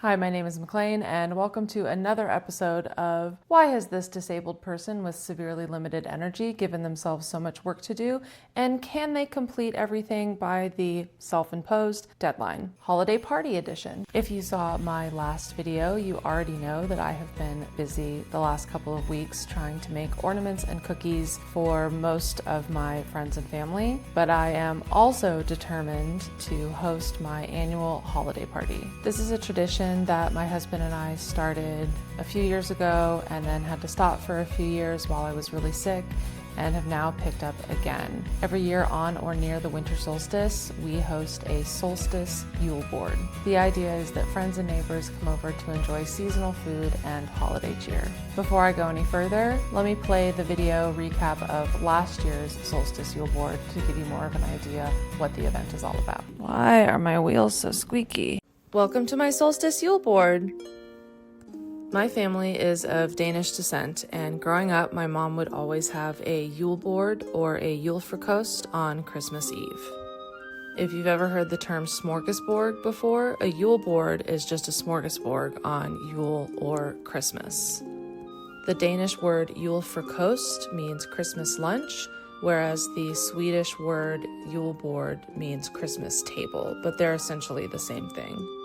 Hi, my name is McLean, and welcome to another episode of Why Has This Disabled Person with Severely Limited Energy Given Themselves So Much Work to Do, and Can They Complete Everything by the Self-Imposed Deadline? Holiday Party Edition. If you saw my last video, you already know that I have been busy the last couple of weeks trying to make ornaments and cookies for most of my friends and family, but I am also determined to host my annual holiday party. This is a tradition that my husband and I started a few years ago and then had to stop for a few years while I was really sick and have now picked up again. Every year on or near the winter solstice, we host a solstice Yule board. The idea is that friends and neighbors come over to enjoy seasonal food and holiday cheer. Before I go any further, let me play the video recap of last year's solstice Yule board to give you more of an idea what the event is all about. Why are my wheels so squeaky? Welcome to my solstice Yule board. My family is of Danish descent, and growing up, my mom would always have a Yule board or a Yule on Christmas Eve. If you've ever heard the term smorgasbord before, a Yule board is just a smorgasbord on Yule or Christmas. The Danish word Julefrokost means Christmas lunch, whereas the Swedish word Julebord means Christmas table, but they're essentially the same thing.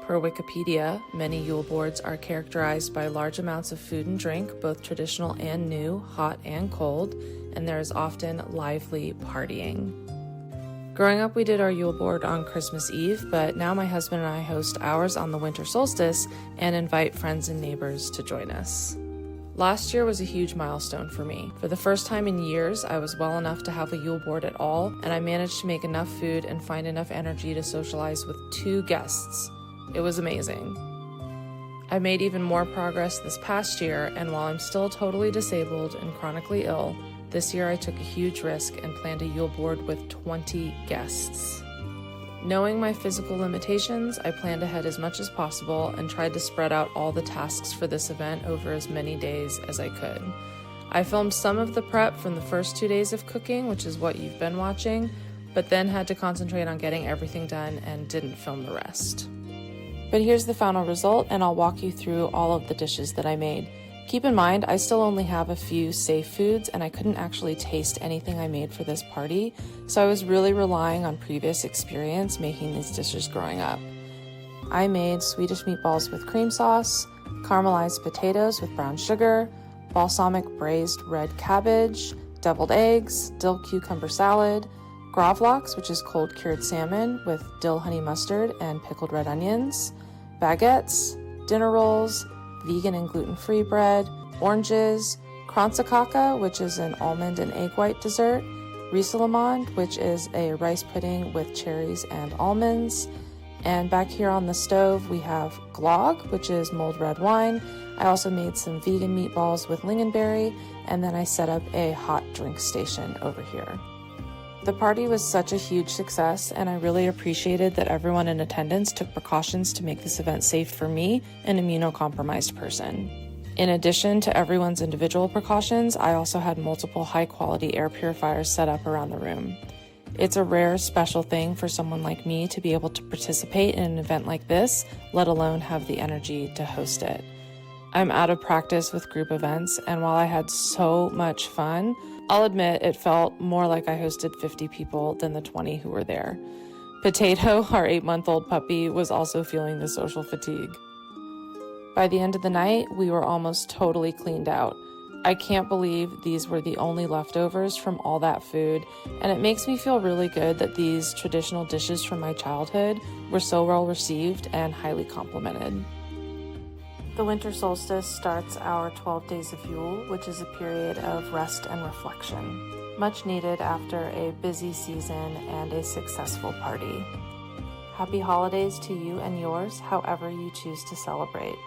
Per Wikipedia, many Yule boards are characterized by large amounts of food and drink, both traditional and new, hot and cold, and there is often lively partying. Growing up, we did our Yule board on Christmas Eve, but now my husband and I host ours on the winter solstice and invite friends and neighbors to join us. Last year was a huge milestone for me. For the first time in years, I was well enough to have a Yule board at all, and I managed to make enough food and find enough energy to socialize with 2 guests. It was amazing. I made even more progress this past year, and while I'm still totally disabled and chronically ill, this year I took a huge risk and planned a Yule board with 20 guests. Knowing my physical limitations, I planned ahead as much as possible and tried to spread out all the tasks for this event over as many days as I could. I filmed some of the prep from the first 2 days of cooking, which is what you've been watching, but then had to concentrate on getting everything done and didn't film the rest. But here's the final result, and I'll walk you through all of the dishes that I made. Keep in mind, I still only have a few safe foods, and I couldn't actually taste anything I made for this party, so I was really relying on previous experience making these dishes growing up. I made Swedish meatballs with cream sauce, caramelized potatoes with brown sugar, balsamic braised red cabbage, deviled eggs, dill cucumber salad, Gravlax, which is cold cured salmon with dill honey mustard and pickled red onions, baguettes, dinner rolls, vegan and gluten-free bread, oranges, Kransekake, which is an almond and egg white dessert, Julebord, which is a rice pudding with cherries and almonds, and back here on the stove we have glögg, which is mulled red wine. I also made some vegan meatballs with lingonberry, and then I set up a hot drink station over here. The party was such a huge success, and I really appreciated that everyone in attendance took precautions to make this event safe for me, an immunocompromised person. In addition to everyone's individual precautions, I also had multiple high-quality air purifiers set up around the room. It's a rare, special thing for someone like me to be able to participate in an event like this, let alone have the energy to host it. I'm out of practice with group events, and while I had so much fun, I'll admit it felt more like I hosted 50 people than the 20 who were there. Potato, our 8-month-old puppy, was also feeling the social fatigue. By the end of the night, we were almost totally cleaned out. I can't believe these were the only leftovers from all that food, and it makes me feel really good that these traditional dishes from my childhood were so well received and highly complimented. The winter solstice starts our 12 days of Yule, which is a period of rest and reflection, much needed after a busy season and a successful party. Happy holidays to you and yours, however you choose to celebrate.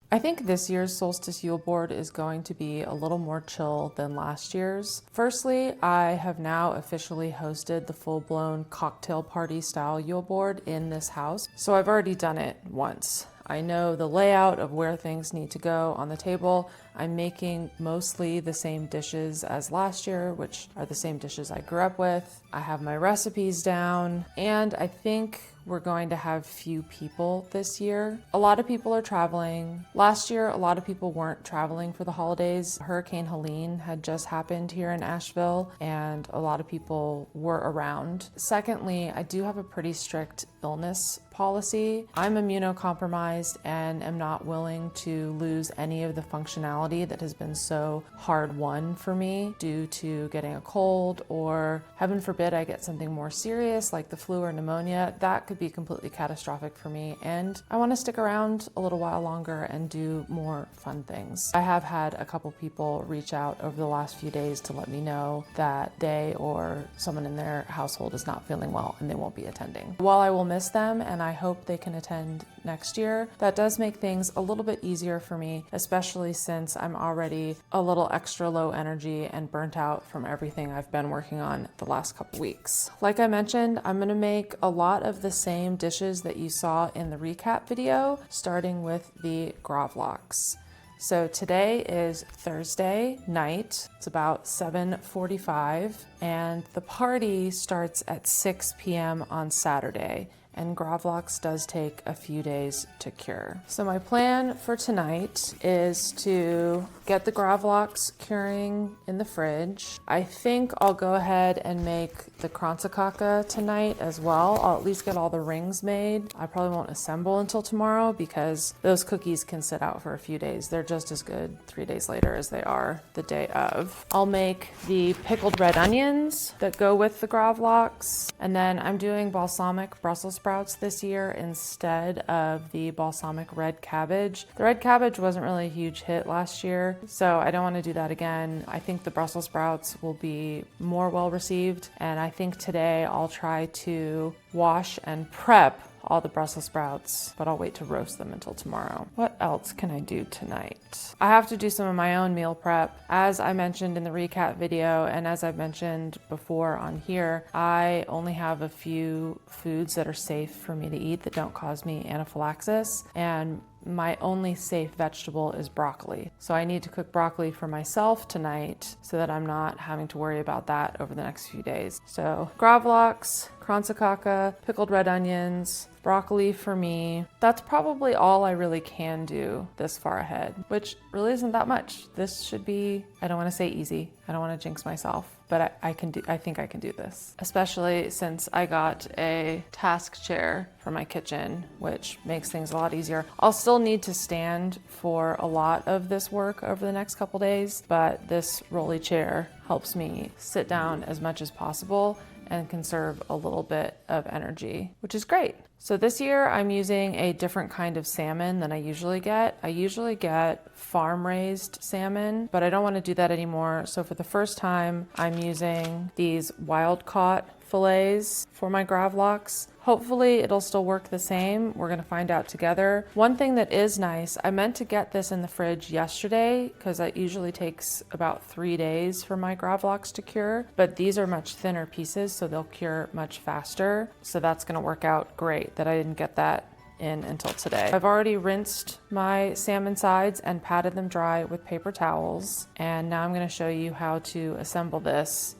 I think this year's solstice Yule board is going to be a little more chill than last year's. Firstly, I have now officially hosted the full-blown cocktail party style Yule board in this house, so I've already done it once. I know the layout of where things need to go on the table. I'm making mostly the same dishes as last year, which are the same dishes I grew up with. I have my recipes down, and I think we're going to have few people this year. A lot of people are traveling. Last year, a lot of people weren't traveling for the holidays. Hurricane Helene had just happened here in Asheville, and a lot of people were around. Secondly, I do have a pretty strict illness policy. I'm immunocompromised and am not willing to lose any of the functionality that has been so hard won for me due to getting a cold, or heaven forbid I get something more serious like the flu or pneumonia. That could be completely catastrophic for me, and I want to stick around a little while longer and do more fun things. I have had a couple people reach out over the last few days to let me know that they or someone in their household is not feeling well and they won't be attending. While I will miss them and I hope they can attend next year, that does make things a little bit easier for me, especially since I'm already a little extra low energy and burnt out from everything I've been working on the last couple weeks. Like I mentioned, I'm gonna make a lot of the same dishes that you saw in the recap video, starting with the Gravlax. So today is Thursday night. It's about 7:45, and the party starts at 6 p.m. on Saturday. And Gravlax does take a few days to cure. So my plan for tonight is to get the Gravlax curing in the fridge. I think I'll go ahead and make the Kransekake tonight as well. I'll at least get all the rings made. I probably won't assemble until tomorrow because those cookies can sit out for a few days. They're just as good 3 days later as they are the day of. I'll make the pickled red onions that go with the Gravlax. And then I'm doing balsamic Brussels sprouts this year instead of the balsamic red cabbage. The red cabbage wasn't really a huge hit last year, so I don't want to do that again. I think the Brussels sprouts will be more well received, and I think today I'll try to wash and prep all the Brussels sprouts, but I'll wait to roast them until tomorrow. What else can I do tonight? I have to do some of my own meal prep. As I mentioned in the recap video, and as I've mentioned before on here, I only have a few foods that are safe for me to eat that don't cause me anaphylaxis, and my only safe vegetable is broccoli. So I need to cook broccoli for myself tonight so that I'm not having to worry about that over the next few days. So Gravlax, Kransekake, pickled red onions, broccoli for me. That's probably all I really can do this far ahead, which really isn't that much. This should be, I don't want to say easy. I don't want to jinx myself, but I think I can do this, especially since I got a task chair for my kitchen, which makes things a lot easier. I'll still need to stand for a lot of this work over the next couple days, but this rolly chair helps me sit down as much as possible and conserve a little bit of energy, which is great. So this year I'm using a different kind of salmon than I usually get. I usually get farm-raised salmon, but I don't want to do that anymore. So for the first time, I'm using these wild-caught fillets for my Gravlax. Hopefully it'll still work the same. We're gonna find out together. One thing that is nice, I meant to get this in the fridge yesterday because it usually takes about 3 days for my Gravlax to cure, but these are much thinner pieces, so they'll cure much faster. So that's gonna work out great that I didn't get that in until today. I've already rinsed my salmon sides and patted them dry with paper towels, and now I'm gonna show you how to assemble this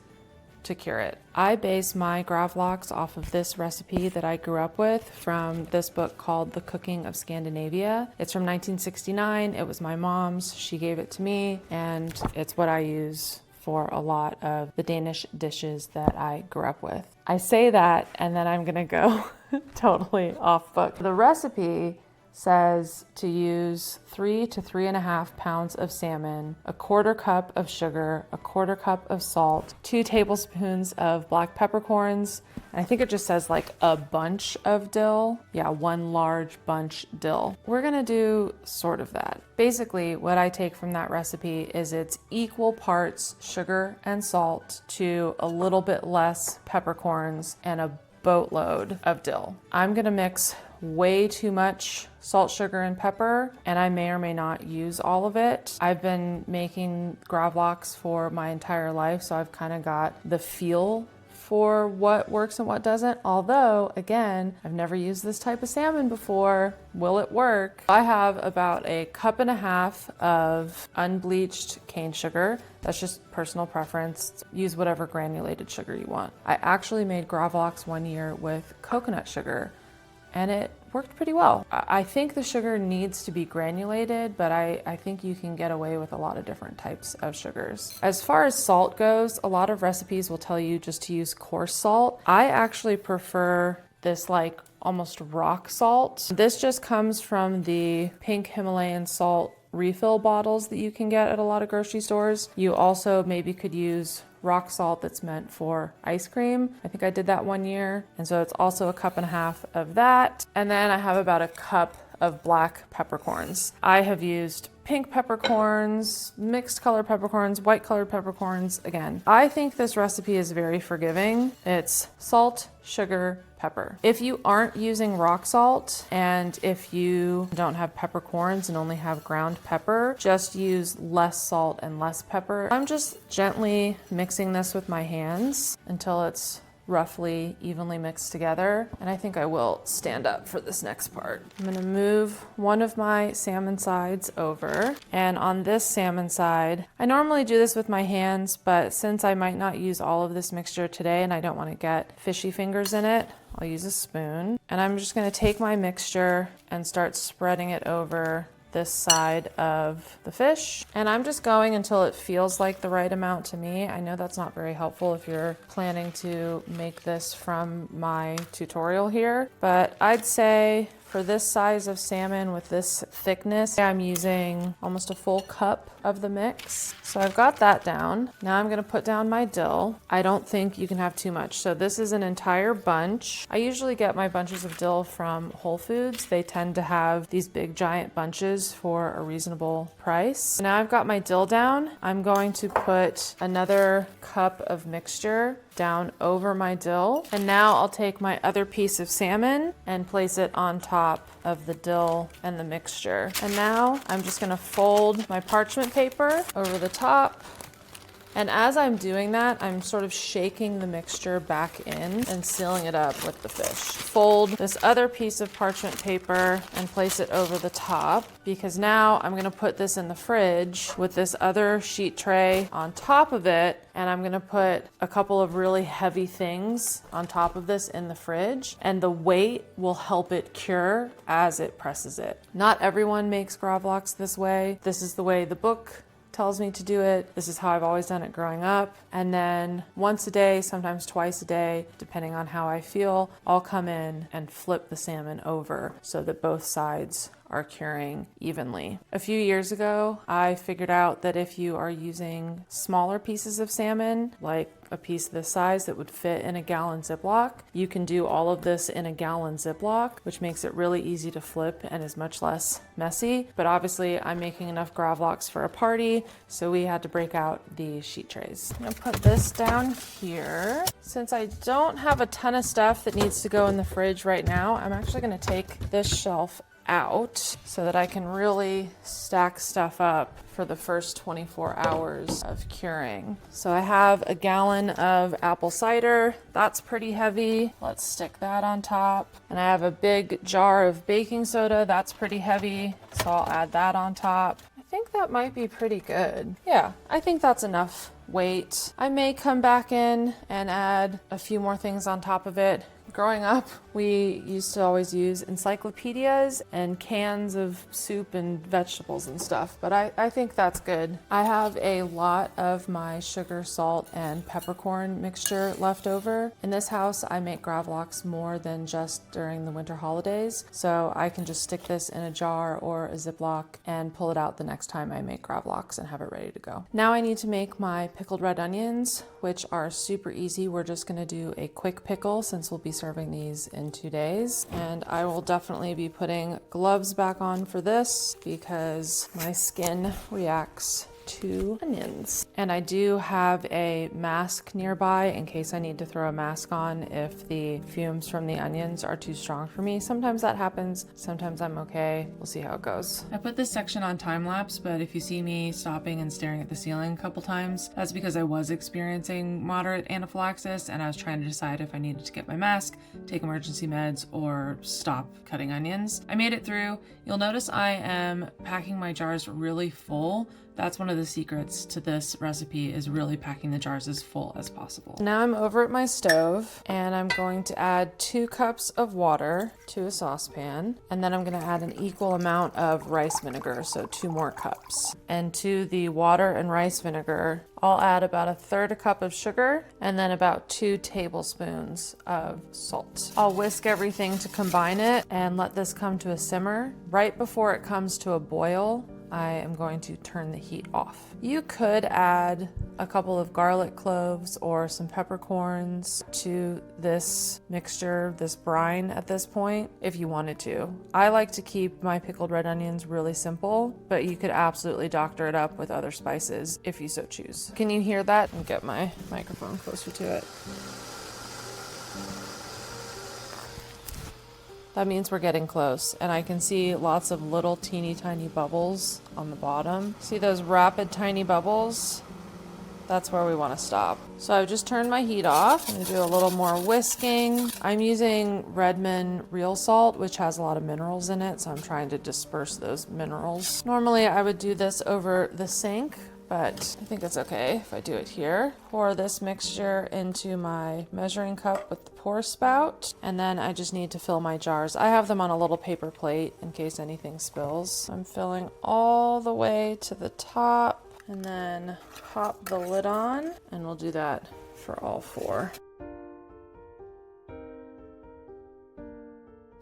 to cure it. I base my Gravlax off of this recipe that I grew up with from this book called The Cooking of Scandinavia. It's from 1969. It was my mom's. She gave it to me, and it's what I use for a lot of the Danish dishes that I grew up with. I say that, and then I'm gonna go totally off book. The recipe says to use 3 to 3.5 pounds of salmon, a 1/4 cup of sugar, a 1/4 cup of salt, 2 tablespoons of black peppercorns, and I think it just says like a bunch of dill. Yeah, 1 large bunch dill. We're gonna do sort of that. Basically, what I take from that recipe is it's equal parts sugar and salt to a little bit less peppercorns and a boatload of dill. I'm gonna mix way too much salt, sugar, and pepper, and I may or may not use all of it. I've been making Gravlax for my entire life, so I've kind of got the feel for what works and what doesn't. Although, again, I've never used this type of salmon before. Will it work? I have about 1.5 cups of unbleached cane sugar. That's just personal preference. Use whatever granulated sugar you want. I actually made Gravlax one year with coconut sugar, and it worked pretty well. I think the sugar needs to be granulated, but I think you can get away with a lot of different types of sugars. As far as salt goes, a lot of recipes will tell you just to use coarse salt. I actually prefer this like almost rock salt. This just comes from the pink Himalayan salt refill bottles that you can get at a lot of grocery stores. You also maybe could use rock salt that's meant for ice cream. I think I did that one year. And so it's also 1.5 cups of that. And then I have about 1 cup of black peppercorns. I have used pink peppercorns, mixed color peppercorns, white colored peppercorns. Again, I think this recipe is very forgiving. It's salt, sugar, pepper. If you aren't using rock salt and if you don't have peppercorns and only have ground pepper, just use less salt and less pepper. I'm just gently mixing this with my hands until it's roughly evenly mixed together. And I think I will stand up for this next part. I'm gonna move one of my salmon sides over. And on this salmon side, I normally do this with my hands, but since I might not use all of this mixture today and I don't wanna get fishy fingers in it, I'll use a spoon. And I'm just gonna take my mixture and start spreading it over this side of the fish. And I'm just going until it feels like the right amount to me. I know that's not very helpful if you're planning to make this from my tutorial here, but I'd say for this size of salmon with this thickness, I'm using almost 1 full cup of the mix. So I've got that down. Now I'm gonna put down my dill. I don't think you can have too much. So this is an entire bunch. I usually get my bunches of dill from Whole Foods. They tend to have these big giant bunches for a reasonable price. Now I've got my dill down. I'm going to put another cup of mixture down over my dill. And now I'll take my other piece of salmon and place it on top of the dill and the mixture. And now I'm just gonna fold my parchment paper over the top. And as I'm doing that, I'm sort of shaking the mixture back in and sealing it up with the fish. Fold this other piece of parchment paper and place it over the top, because now I'm gonna put this in the fridge with this other sheet tray on top of it, and I'm gonna put a couple of really heavy things on top of this in the fridge, and the weight will help it cure as it presses it. Not everyone makes Gravlax this way. This is the way the book tells me to do it. This is how I've always done it growing up. And then once a day, sometimes twice a day, depending on how I feel, I'll come in and flip the salmon over so that both sides are curing evenly. A few years ago, I figured out that if you are using smaller pieces of salmon, like a piece this size that would fit in a gallon Ziploc, you can do all of this in a gallon Ziploc, which makes it really easy to flip and is much less messy. But obviously I'm making enough Gravlax for a party, so we had to break out the sheet trays. I'm gonna put this down here. Since I don't have a ton of stuff that needs to go in the fridge right now, I'm actually gonna take this shelf out so that I can really stack stuff up for the first 24 hours of curing. So I have a gallon of apple cider. That's pretty heavy. Let's stick that on top. And I have a big jar of baking soda. That's pretty heavy. So I'll add that on top. I think that might be pretty good. Yeah, I think that's enough weight. I may come back in and add a few more things on top of it. Growing up, we used to always use encyclopedias and cans of soup and vegetables and stuff, but I think that's good. I have a lot of my sugar, salt, and peppercorn mixture left over. In this house, I make Gravlax more than just during the winter holidays, so I can just stick this in a jar or a Ziploc and pull it out the next time I make Gravlax and have it ready to go. Now I need to make my pickled red onions, which are super easy. We're just gonna do a quick pickle since we'll be serving these in 2 days. And I will definitely be putting gloves back on for this because my skin reacts 2 onions. And I do have a mask nearby in case I need to throw a mask on if the fumes from the onions are too strong for me. Sometimes that happens, sometimes I'm okay. We'll see how it goes. I put this section on time lapse, but if you see me stopping and staring at the ceiling a couple times, that's because I was experiencing moderate anaphylaxis and I was trying to decide if I needed to get my mask, take emergency meds, or stop cutting onions. I made it through. You'll notice I am packing my jars really full. That's one of the secrets to this recipe, is really packing the jars as full as possible. Now I'm over at my stove and I'm going to add 2 cups of water to a saucepan, and then I'm going to add an equal amount of rice vinegar, so 2 more cups. And to the water and rice vinegar, I'll add about 1/3 cup of sugar and then about 2 tablespoons of salt. I'll whisk everything to combine it and let this come to a simmer. Right before it comes to a boil, I am going to turn the heat off. You could add a couple of garlic cloves or some peppercorns to this mixture, this brine at this point, if you wanted to. I like to keep my pickled red onions really simple, but you could absolutely doctor it up with other spices if you so choose. Can you hear that? I'll get my microphone closer to it. That means we're getting close, and I can see lots of little teeny tiny bubbles on the bottom. See those rapid tiny bubbles? That's where we want to stop. So I've just turned my heat off. I'm going to do a little more whisking. I'm using Redmond real salt, which has a lot of minerals in it, so I'm trying to disperse those minerals. Normally I would do this over the sink, but I think it's okay if I do it here. Pour this mixture into my measuring cup with the pour spout, and then I just need to fill my jars. I have them on a little paper plate in case anything spills. I'm filling all the way to the top, and then pop the lid on, and we'll do that for all 4.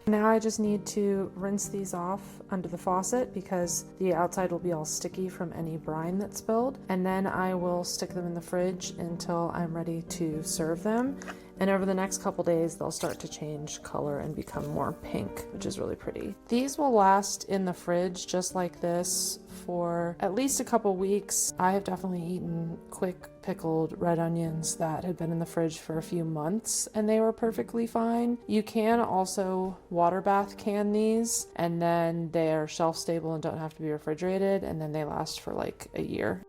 Now I just need to rinse these off under the faucet because the outside will be all sticky from any brine that spilled. And then I will stick them in the fridge until I'm ready to serve them. And over the next couple days, they'll start to change color and become more pink, which is really pretty. These will last in the fridge just like this for at least a couple weeks. I have definitely eaten quick pickled red onions that had been in the fridge for a few months and they were perfectly fine. You can also water bath can these, and then they are shelf stable and don't have to be refrigerated, and then they last for like a year.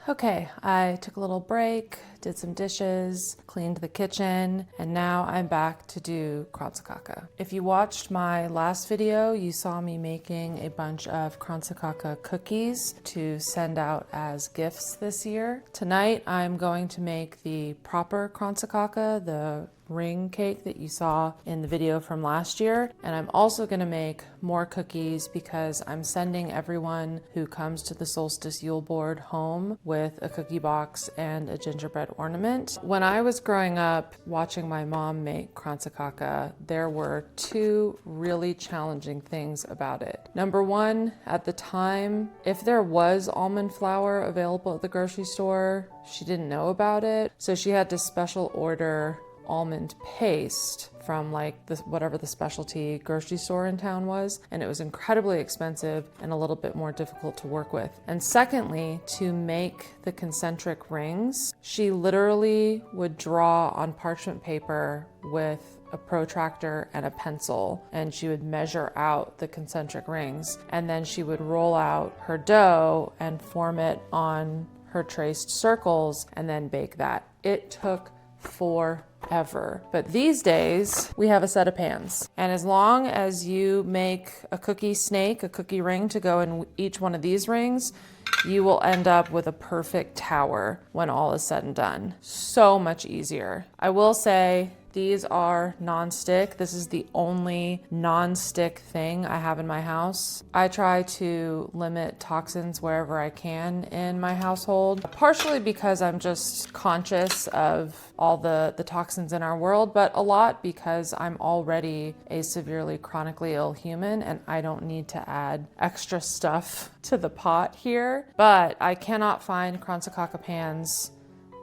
Okay, I took a little break, did some dishes, cleaned the kitchen, and now I'm back to do Kransekake. If you watched my last video, you saw me making a bunch of Kransekake cookies to send out as gifts this year. Tonight, I'm going to make the proper Kransekake, the ring cake that you saw in the video from last year. And I'm also going to make more cookies because I'm sending everyone who comes to the solstice Yule board home with a cookie box and a gingerbread ornament. When I was growing up watching my mom make Kransekake, there were 2 really challenging things about it. Number 1, at the time, if there was almond flour available at the grocery store, she didn't know about it. So she had to special order almond paste from like whatever the specialty grocery store in town was, and it was incredibly expensive and a little bit more difficult to work with. And secondly, to make the concentric rings, she literally would draw on parchment paper with a protractor and a pencil, and she would measure out the concentric rings, and then she would roll out her dough and form it on her traced circles and then bake that. It took forever. But these days we have a set of pans, and as long as you make a cookie snake, a cookie ring to go in each one of these rings, you will end up with a perfect tower when all is said and done. So much easier. I will say these are non-stick. This is the only non-stick thing I have in my house. I try to limit toxins wherever I can in my household, partially because I'm just conscious of all the toxins in our world, but a lot because I'm already a severely chronically ill human and I don't need to add extra stuff to the pot here. But I cannot find Kransekake pans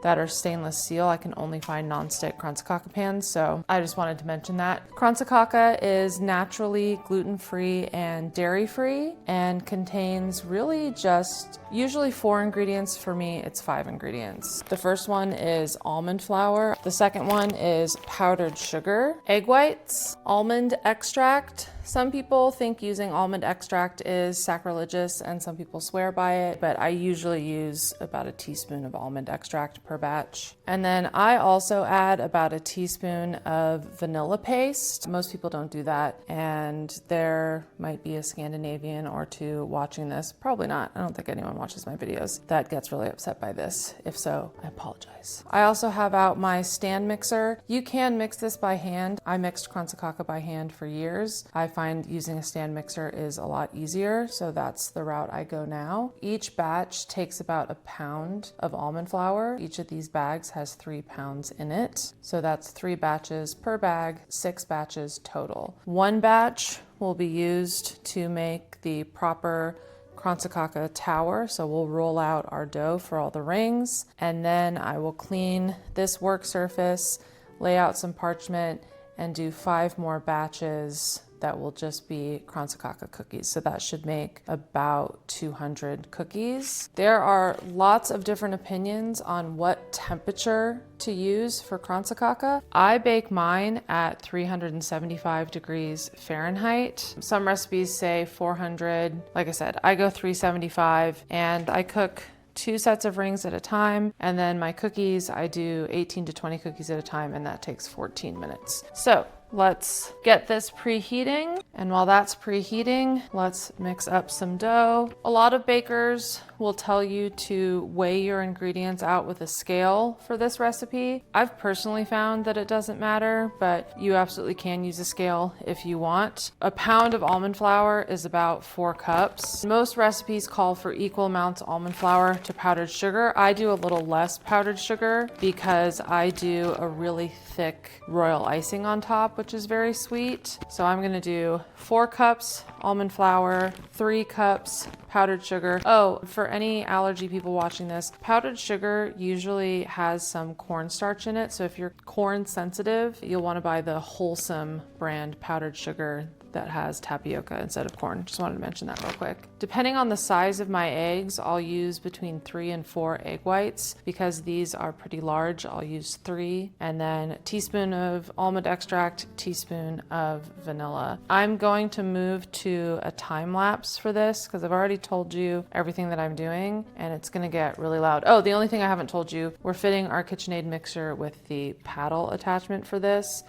that are stainless steel. I can only find non-stick Kransekake pans, so I just wanted to mention that. Kransekake is naturally gluten-free and dairy-free and contains really just usually 4 ingredients. For me, it's 5 ingredients. The first one is almond flour. The second one is powdered sugar, egg whites, almond extract. Some people think using almond extract is sacrilegious and some people swear by it, but I usually use about a teaspoon of almond extract per batch. And then I also add about a teaspoon of vanilla paste. Most people don't do that, and there might be a Scandinavian or two watching this. Probably not. I don't think anyone watches my videos that gets really upset by this. If so, I apologize. I also have out my stand mixer. You can mix this by hand. I mixed Kransekake by hand for years. I find using a stand mixer is a lot easier, so that's the route I go now. Each batch takes about a pound of almond flour. Each of these bags has 3 pounds in it, so that's 3 batches per bag, 6 batches total. 1 batch will be used to make the proper Kransekake tower, so we'll roll out our dough for all the rings, and then I will clean this work surface, lay out some parchment, and do 5 more batches that will just be Kransekake cookies. So that should make about 200 cookies. There are lots of different opinions on what temperature to use for Kransekake. I bake mine at 375 degrees Fahrenheit. Some recipes say 400. Like I said, I go 375 and I cook 2 sets of rings at a time, and then my cookies, I do 18 to 20 cookies at a time, and that takes 14 minutes. So let's get this preheating, and while that's preheating, let's mix up some dough. A lot of bakers will tell you to weigh your ingredients out with a scale for this recipe. I've personally found that it doesn't matter, but you absolutely can use a scale if you want. A pound of almond flour is about 4 cups. Most recipes call for equal amounts of almond flour to powdered sugar. I do a little less powdered sugar because I do a really thick royal icing on top, which is very sweet. So I'm gonna do 4 cups almond flour, 3 cups powdered sugar. Oh, for any allergy people watching this, powdered sugar usually has some cornstarch in it. So if you're corn sensitive, you'll want to buy the Wholesome brand powdered sugar that has tapioca instead of corn. Just wanted to mention that real quick. Depending on the size of my eggs, I'll use between 3 and 4 egg whites. Because these are pretty large, I'll use 3. And then a teaspoon of almond extract, teaspoon of vanilla. I'm going to move to a time lapse for this because I've already told you everything that I'm doing and it's gonna get really loud. Oh, the only thing I haven't told you, we're fitting our KitchenAid mixer with the paddle attachment for this.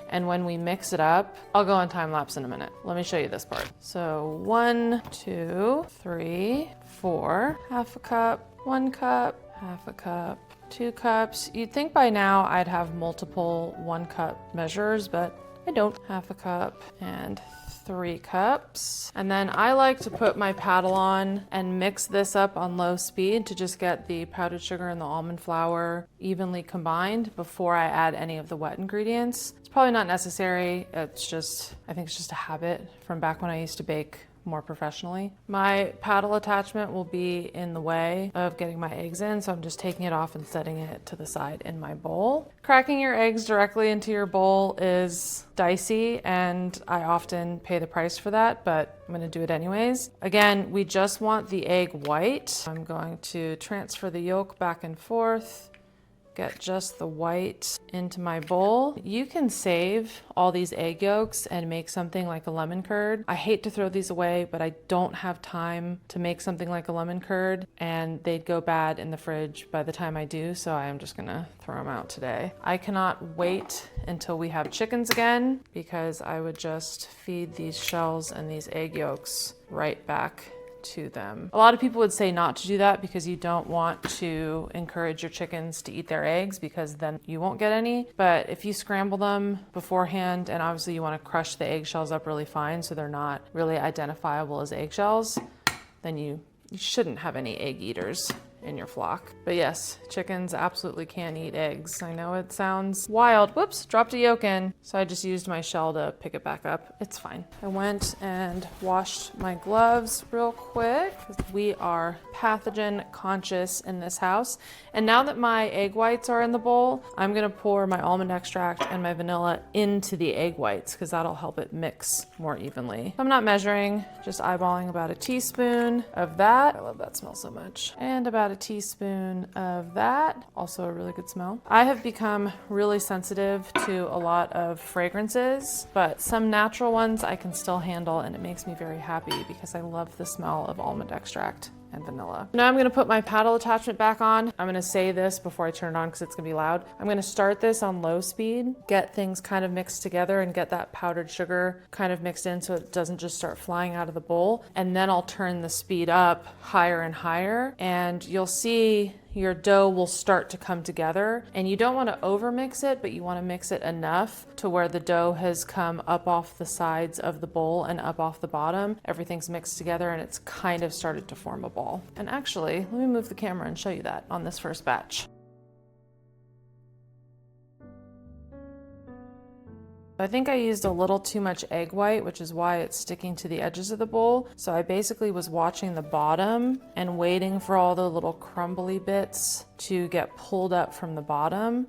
And when we mix it up, I'll go on time lapse in a minute. Let me show you this part. So 1, 2, 3, 4, half a cup, 1 cup, half a cup, 2 cups. You'd think by now I'd have multiple 1 cup measures, but I don't. Half a cup and 3 cups. And then I like to put my paddle on and mix this up on low speed to just get the powdered sugar and the almond flour evenly combined before I add any of the wet ingredients. It's probably not necessary. It's just, I think it's just a habit from back when I used to bake more professionally. My paddle attachment will be in the way of getting my eggs in, so I'm just taking it off and setting it to the side in my bowl. Cracking your eggs directly into your bowl is dicey, and I often pay the price for that, but I'm gonna do it anyways. Again, we just want the egg white. I'm going to transfer the yolk back and forth, get just the white into my bowl. You can save all these egg yolks and make something like a lemon curd. I hate to throw these away, but I don't have time to make something like a lemon curd, and they'd go bad in the fridge by the time I do, so I'm just gonna throw them out today. I cannot wait until we have chickens again because I would just feed these shells and these egg yolks right back to them. A lot of people would say not to do that because you don't want to encourage your chickens to eat their eggs because then you won't get any. But if you scramble them beforehand, and obviously you want to crush the eggshells up really fine so they're not really identifiable as eggshells, then you shouldn't have any egg eaters in your flock. But yes, chickens absolutely can't eat eggs. I know it sounds wild. Whoops, dropped a yolk in. So I just used my shell to pick it back up. It's fine. I went and washed my gloves real quick because we are pathogen conscious in this house. And now that my egg whites are in the bowl, I'm gonna pour my almond extract and my vanilla into the egg whites because that'll help it mix more evenly. I'm not measuring, just eyeballing about a teaspoon of that. I love that smell so much. And about a teaspoon of that, also a really good smell. I have become really sensitive to a lot of fragrances, but some natural ones I can still handle, and it makes me very happy because I love the smell of almond extract and vanilla. Now I'm gonna put my paddle attachment back on. I'm gonna say this before I turn it on because it's gonna be loud. I'm gonna start this on low speed, get things kind of mixed together and get that powdered sugar kind of mixed in so it doesn't just start flying out of the bowl. And then I'll turn the speed up higher and higher, and you'll see your dough will start to come together. And you don't want to over mix it, but you want to mix it enough to where the dough has come up off the sides of the bowl and up off the bottom. Everything's mixed together and it's kind of started to form a ball. And actually, let me move the camera and show you that on this first batch. I think I used a little too much egg white, which is why it's sticking to the edges of the bowl. So I basically was watching the bottom and waiting for all the little crumbly bits to get pulled up from the bottom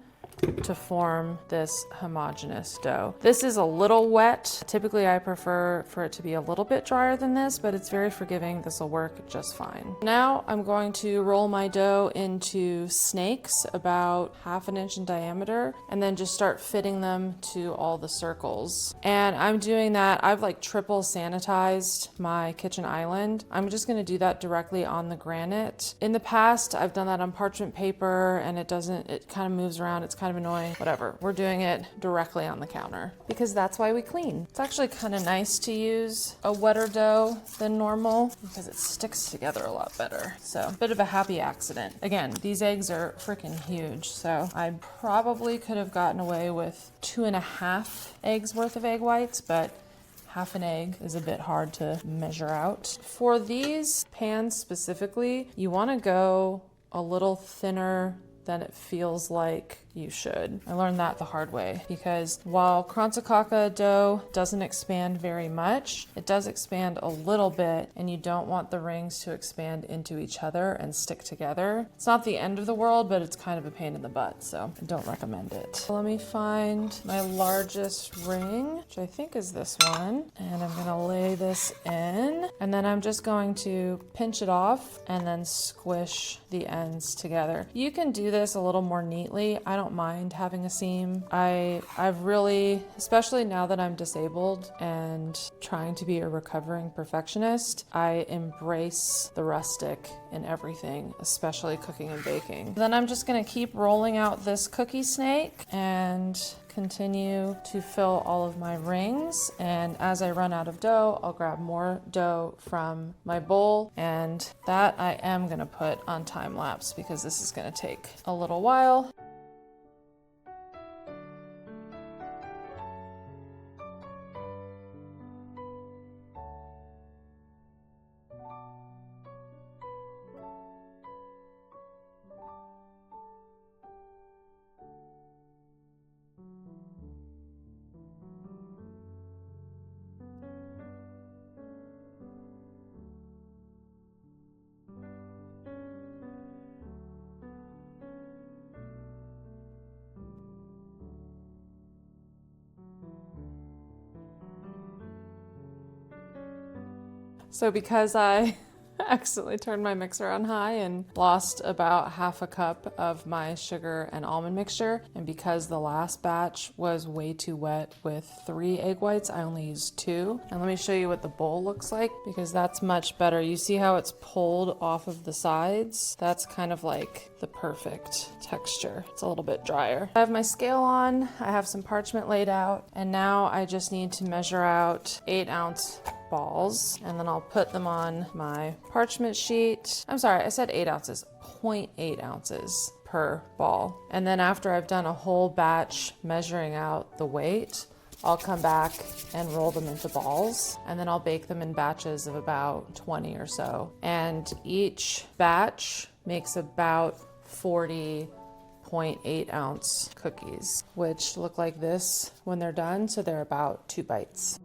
to form this homogeneous dough. This is a little wet. Typically I prefer for it to be a little bit drier than this, but it's very forgiving. This will work just fine. Now I'm going to roll my dough into snakes about 1/2 inch in diameter and then just start fitting them to all the circles. And I'm doing that, I've like triple sanitized my kitchen island. I'm just gonna do that directly on the granite. In the past, I've done that on parchment paper and it kind of moves around. It's kind of annoying, whatever. We're doing it directly on the counter because that's why we clean. It's actually kind of nice to use a wetter dough than normal because it sticks together a lot better. So a bit of a happy accident. Again, these eggs are freaking huge. So I probably could have gotten away with 2.5 eggs worth of egg whites, but 1/2 an egg is a bit hard to measure out. For these pans specifically, you want to go a little thinner than it feels like you should. I learned that the hard way because while Kransekake dough doesn't expand very much, it does expand a little bit, and you don't want the rings to expand into each other and stick together. It's not the end of the world, but it's kind of a pain in the butt, so I don't recommend it. Let me find my largest ring, which I think is this one, and I'm gonna lay this in, and then I'm just going to pinch it off and then squish the ends together. You can do this a little more neatly. I don't mind having a seam. I've really, especially now that I'm disabled and trying to be a recovering perfectionist, I embrace the rustic in everything, especially cooking and baking. Then I'm just gonna keep rolling out this cookie snake and continue to fill all of my rings. And as I run out of dough, I'll grab more dough from my bowl, and that I am gonna put on time lapse because this is gonna take a little while. So because I accidentally turned my mixer on high and lost about 1/2 cup of my sugar and almond mixture, and because the last batch was way too wet with 3 egg whites, I only used 2. And let me show you what the bowl looks like because that's much better. You see how it's pulled off of the sides? That's kind of like the perfect texture. It's a little bit drier. I have my scale on, I have some parchment laid out, and now I just need to measure out 8-ounce balls, and then I'll put them on my parchment sheet. I'm sorry, I said 8 ounces, 0.8 ounces per ball. And then after I've done a whole batch measuring out the weight, I'll come back and roll them into balls, and then I'll bake them in batches of about 20 or so. And each batch makes about 40.8 ounce cookies, which look like this when they're done. So they're about 2 bites.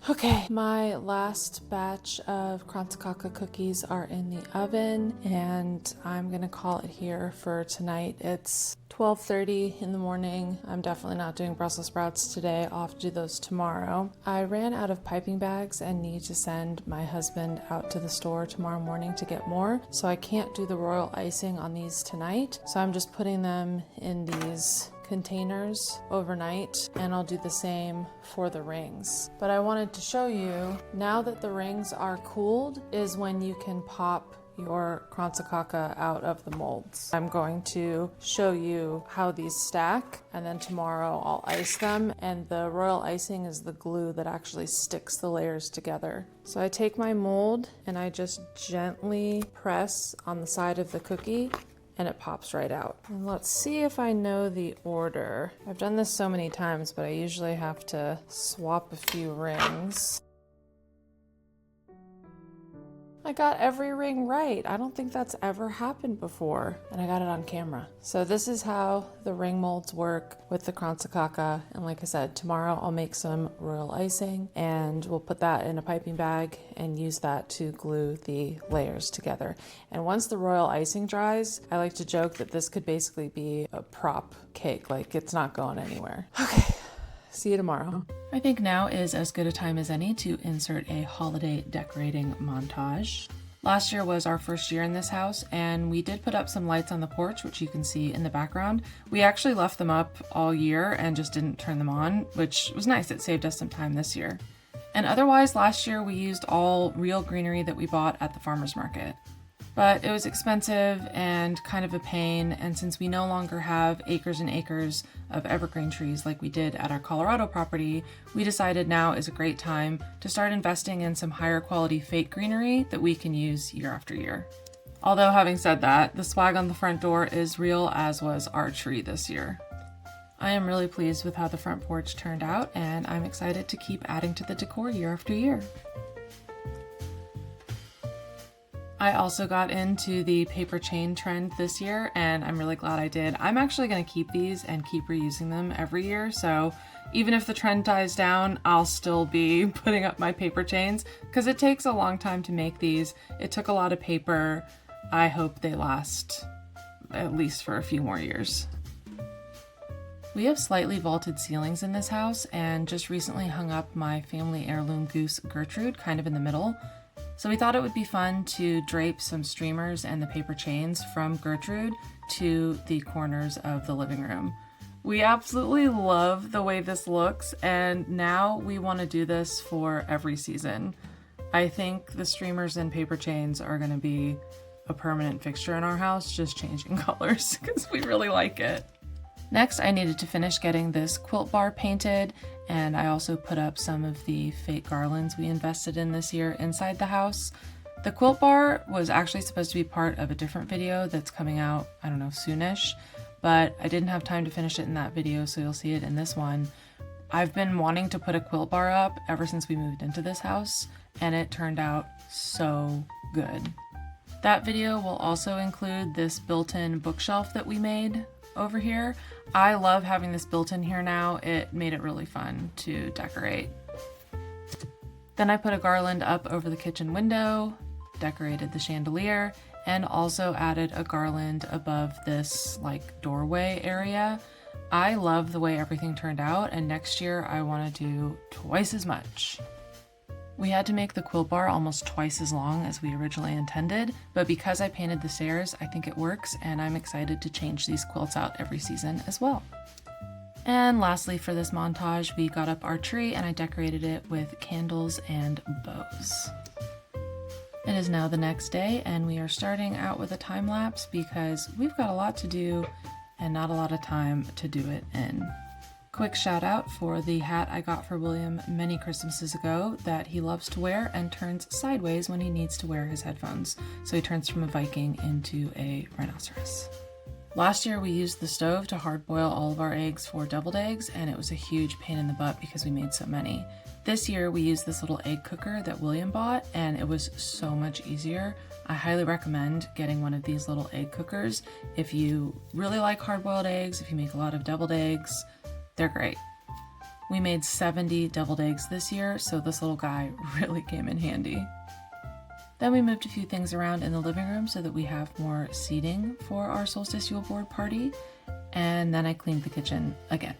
Okay, my last batch of Kransekake cookies are in the oven, and I'm gonna call it here for tonight. It's 12:30 in the morning. I'm definitely not doing Brussels sprouts today. I'll have to do those tomorrow. I ran out of piping bags and need to send my husband out to the store tomorrow morning to get more, so I can't do the royal icing on these tonight. So I'm just putting them in these containers overnight, and I'll do the same for the rings. But I wanted to show you, now that the rings are cooled is when you can pop your Kransekake out of the molds. I'm going to show you how these stack, and then tomorrow I'll ice them, and the royal icing is the glue that actually sticks the layers together. So I take my mold and I just gently press on the side of the cookie, and it pops right out. And let's see if I know the order. I've done this so many times, but I usually have to swap a few rings. I got every ring right. I don't think that's ever happened before, and I got it on camera. So this is how the ring molds work with the Kransekake, and like I said, tomorrow I'll make some royal icing, and we'll put that in a piping bag and use that to glue the layers together. And once the royal icing dries, I like to joke that this could basically be a prop cake, like it's not going anywhere. Okay. See you tomorrow. I think now is as good a time as any to insert a holiday decorating montage. Last year was our first year in this house, and we did put up some lights on the porch, which you can see in the background. We actually left them up all year and just didn't turn them on, which was nice. It saved us some time this year. And otherwise, last year we used all real greenery that we bought at the farmer's market. But it was expensive and kind of a pain, and since we no longer have acres and acres of evergreen trees like we did at our Colorado property, we decided now is a great time to start investing in some higher quality fake greenery that we can use year after year. Although having said that, the swag on the front door is real, as was our tree this year. I am really pleased with how the front porch turned out, and I'm excited to keep adding to the decor year after year. I also got into the paper chain trend this year, and I'm really glad I did. I'm actually going to keep these and keep reusing them every year, so even if the trend dies down, I'll still be putting up my paper chains because it takes a long time to make these. It took a lot of paper. I hope they last at least for a few more years. We have slightly vaulted ceilings in this house, and just recently hung up my family heirloom goose Gertrude kind of in the middle. So we thought it would be fun to drape some streamers and the paper chains from Gertrude to the corners of the living room. We absolutely love the way this looks, and now we want to do this for every season. I think the streamers and paper chains are going to be a permanent fixture in our house, just changing colors because we really like it. Next, I needed to finish getting this quilt bar painted, and I also put up some of the fake garlands we invested in this year inside the house. The quilt bar was actually supposed to be part of a different video that's coming out, I don't know, soonish, but I didn't have time to finish it in that video, so you'll see it in this one. I've been wanting to put a quilt bar up ever since we moved into this house, and it turned out so good. That video will also include this built-in bookshelf that we made over here. I love having this built in here now. It made it really fun to decorate. Then I put a garland up over the kitchen window, decorated the chandelier, and also added a garland above this like doorway area. I love the way everything turned out, and next year I want to do twice as much. We had to make the quilt bar almost twice as long as we originally intended, but because I painted the stairs, I think it works, and I'm excited to change these quilts out every season as well. And lastly, for this montage, we got up our tree and I decorated it with candles and bows. It is now the next day, and we are starting out with a time lapse because we've got a lot to do and not a lot of time to do it in. Quick shout out for the hat I got for William many Christmases ago that he loves to wear and turns sideways when he needs to wear his headphones. So he turns from a Viking into a rhinoceros. Last year we used the stove to hard boil all of our eggs for deviled eggs, and it was a huge pain in the butt because we made so many. This year we used this little egg cooker that William bought, and it was so much easier. I highly recommend getting one of these little egg cookers if you really like hard-boiled eggs, if you make a lot of deviled eggs. They're great. We made 70 deviled eggs this year, so this little guy really came in handy. Then we moved a few things around in the living room so that we have more seating for our solstice Julebord party, and then I cleaned the kitchen again.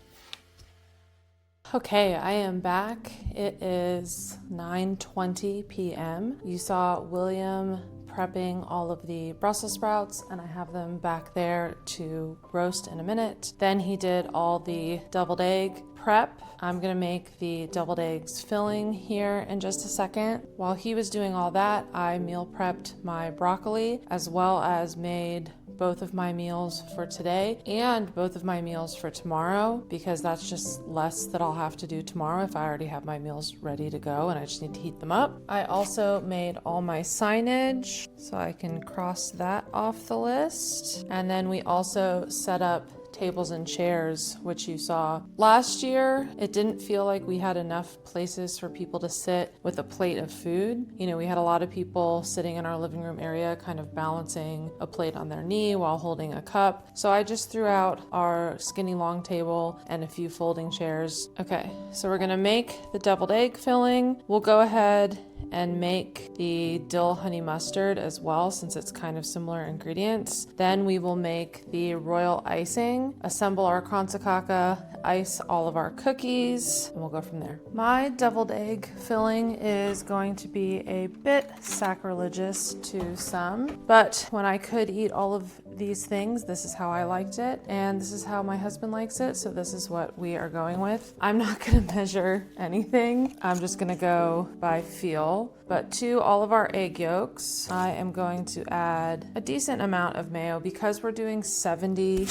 Okay, I am back. It is 9:20 p.m. You saw William prepping all of the Brussels sprouts, and I have them back there to roast in a minute. Then he did all the deviled egg prep. I'm gonna make the deviled eggs filling here in just a second. While he was doing all that, I meal prepped my broccoli, as well as made both of my meals for today and both of my meals for tomorrow, because that's just less that I'll have to do tomorrow if I already have my meals ready to go and I just need to heat them up. I also made all my signage, so I can cross that off the list. And then we also set up tables and chairs, which you saw. Last year, it didn't feel like we had enough places for people to sit with a plate of food. You know, we had a lot of people sitting in our living room area, kind of balancing a plate on their knee while holding a cup. So I just threw out our skinny long table and a few folding chairs. Okay, so we're gonna make the deviled egg filling. We'll go ahead and make the dill honey mustard as well, since it's kind of similar ingredients. Then we will make the royal icing, assemble our Kransekake, ice all of our cookies, and we'll go from there. My deviled egg filling is going to be a bit sacrilegious to some, but when I could eat all of these things, this is how I liked it, and this is how my husband likes it, so this is what we are going with. I'm not gonna measure anything. I'm just gonna go by feel. But to all of our egg yolks, I am going to add a decent amount of mayo because we're doing 70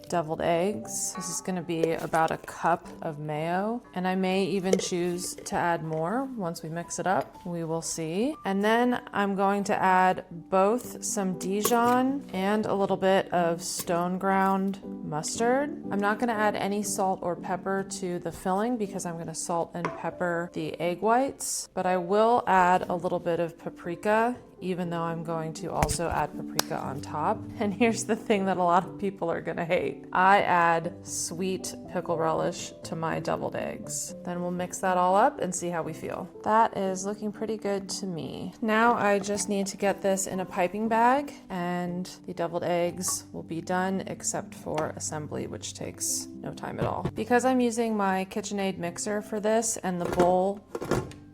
deviled eggs. This is gonna be about a cup of mayo, and I may even choose to add more once we mix it up. We will see. And then I'm going to add both some Dijon and a little bit of stone ground mustard. I'm not gonna add any salt or pepper to the filling because I'm gonna salt and pepper the egg whites, but I will add a little bit of paprika, even though I'm going to also add paprika on top. And here's the thing that a lot of people are gonna hate. I add sweet pickle relish to my deviled eggs. Then we'll mix that all up and see how we feel. That is looking pretty good to me. Now I just need to get this in a piping bag, and the deviled eggs will be done except for assembly, which takes no time at all. Because I'm using my KitchenAid mixer for this and the bowl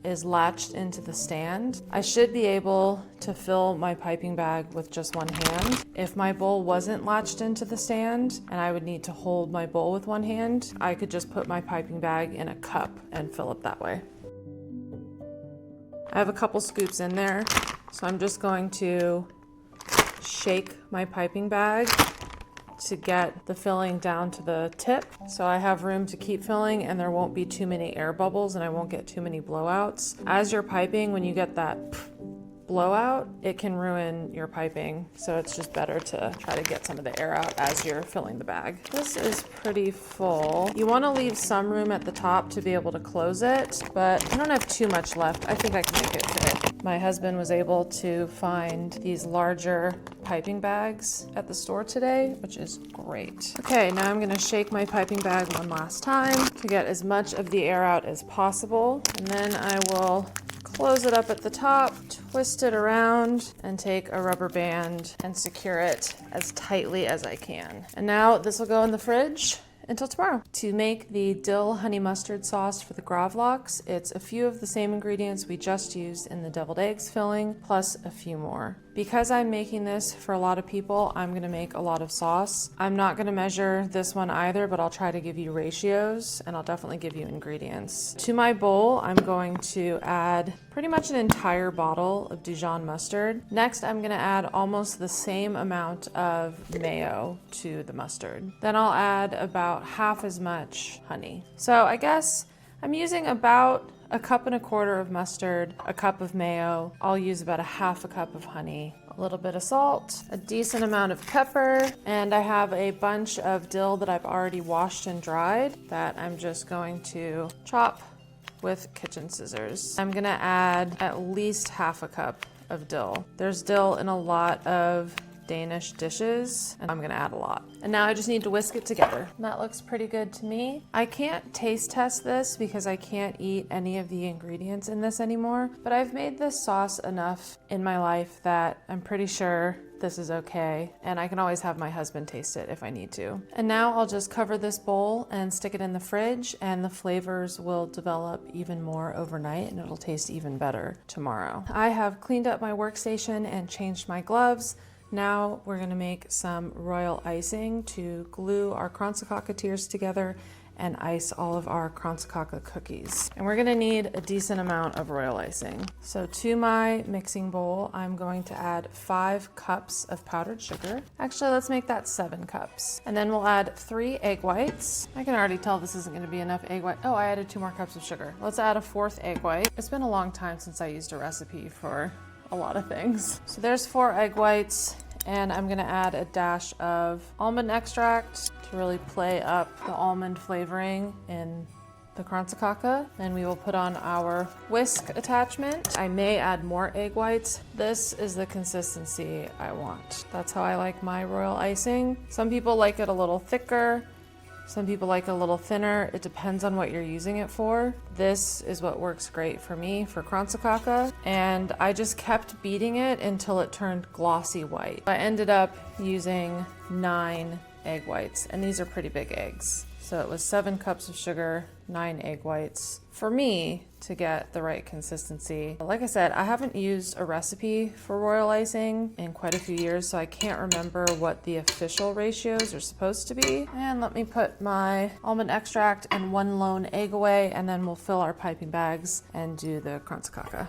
is latched into the stand, I should be able to fill my piping bag with just one hand. If my bowl wasn't latched into the stand and I would need to hold my bowl with one hand, I could just put my piping bag in a cup and fill it that way. I have a couple scoops in there, so I'm just going to shake my piping bag to get the filling down to the tip, so I have room to keep filling and there won't be too many air bubbles and I won't get too many blowouts. As you're piping, when you get that blowout, it can ruin your piping, so it's just better to try to get some of the air out as you're filling the bag. This is pretty full. You want to leave some room at the top to be able to close it, but I don't have too much left. I think I can make it fit. My husband was able to find these larger piping bags at the store today, which is great. Okay, now I'm gonna shake my piping bag one last time to get as much of the air out as possible, and then I will close it up at the top, twist it around, and take a rubber band and secure it as tightly as I can. And now this will go in the fridge until tomorrow. To make the dill honey mustard sauce for the Gravlax, it's a few of the same ingredients we just used in the deviled eggs filling, plus a few more. Because I'm making this for a lot of people, I'm gonna make a lot of sauce. I'm not gonna measure this one either, but I'll try to give you ratios, and I'll definitely give you ingredients. To my bowl, I'm going to add pretty much an entire bottle of Dijon mustard. Next, I'm gonna add almost the same amount of mayo to the mustard. Then I'll add about about half as much honey. So I guess I'm using about 1.25 cups of mustard, a cup of mayo. I'll use about 1/2 cup of honey, a little bit of salt, a decent amount of pepper, and I have a bunch of dill that I've already washed and dried that I'm just going to chop with kitchen scissors. I'm gonna add at least 1/2 cup of dill. There's dill in a lot of Danish dishes, and I'm gonna add a lot. And now I just need to whisk it together. And that looks pretty good to me. I can't taste test this because I can't eat any of the ingredients in this anymore, but I've made this sauce enough in my life that I'm pretty sure this is okay, and I can always have my husband taste it if I need to. And now I'll just cover this bowl and stick it in the fridge, and the flavors will develop even more overnight and it'll taste even better tomorrow. I have cleaned up my workstation and changed my gloves. Now we're gonna make some royal icing to glue our Kransekake tiers together and ice all of our Kransekake cookies. And we're gonna need a decent amount of royal icing. So to my mixing bowl, I'm going to add 5 cups of powdered sugar. Actually, let's make that 7 cups. And then we'll add 3 egg whites. I can already tell this isn't gonna be enough egg white. Oh, I added 2 more cups of sugar. Let's add a 4th egg white. It's been a long time since I used a recipe for a lot of things. So there's 4 egg whites, and I'm gonna add a dash of almond extract to really play up the almond flavoring in the Kransekake. Then we will put on our whisk attachment. I may add more egg whites. This is the consistency I want. That's how I like my royal icing. Some people like it a little thicker. Some people like it a little thinner. It depends on what you're using it for. This is what works great for me for Kransekake, and I just kept beating it until it turned glossy white. I ended up using 9 egg whites, and these are pretty big eggs. So it was 7 cups of sugar, 9 egg whites for me to get the right consistency. Like I said, I haven't used a recipe for royal icing in quite a few years, so I can't remember what the official ratios are supposed to be. And let me put my almond extract and 1 lone egg away, and then we'll fill our piping bags and do the Kransekake.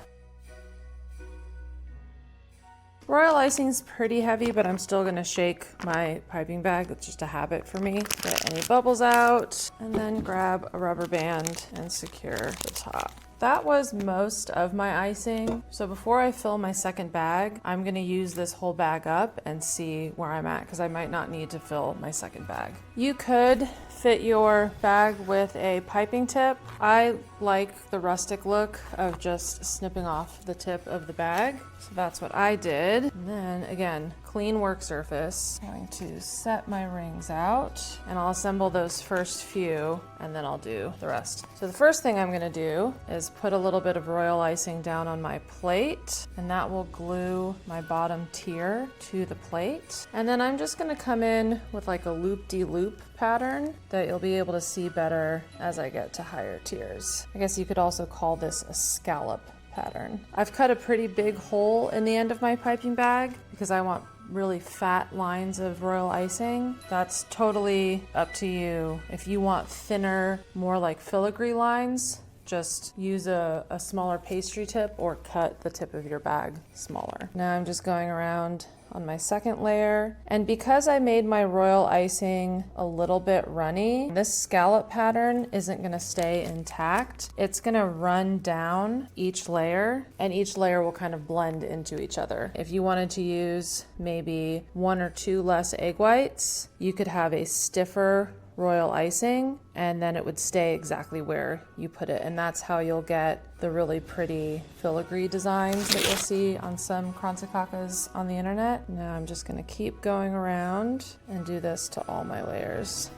Royal icing's pretty heavy, but I'm still gonna shake my piping bag. It's just a habit for me. Get any bubbles out, and then grab a rubber band and secure the top. That was most of my icing. So before I fill my second bag, I'm gonna use this whole bag up and see where I'm at, because I might not need to fill my second bag. You could fit your bag with a piping tip. I like the rustic look of just snipping off the tip of the bag. So that's what I did. And then again, clean work surface. I'm going to set my rings out, and I'll assemble those first few, and then I'll do the rest. So the first thing I'm gonna do is put a little bit of royal icing down on my plate, and that will glue my bottom tier to the plate. And then I'm just gonna come in with like a loop-de-loop pattern that you'll be able to see better as I get to higher tiers. I guess you could also call this a scallop pattern. I've cut a pretty big hole in the end of my piping bag because I want really fat lines of royal icing. That's totally up to you. If you want thinner, more like filigree lines, just use a smaller pastry tip or cut the tip of your bag smaller. Now I'm just going around on my second layer, and because I made my royal icing a little bit runny, this scallop pattern isn't gonna stay intact. It's gonna run down each layer, and each layer will kind of blend into each other. If you wanted to use maybe 1 or 2 less egg whites, you could have a stiffer royal icing, and then it would stay exactly where you put it. And that's how you'll get the really pretty filigree designs that you'll see on some Kransekakes on the internet. Now I'm just gonna keep going around and do this to all my layers.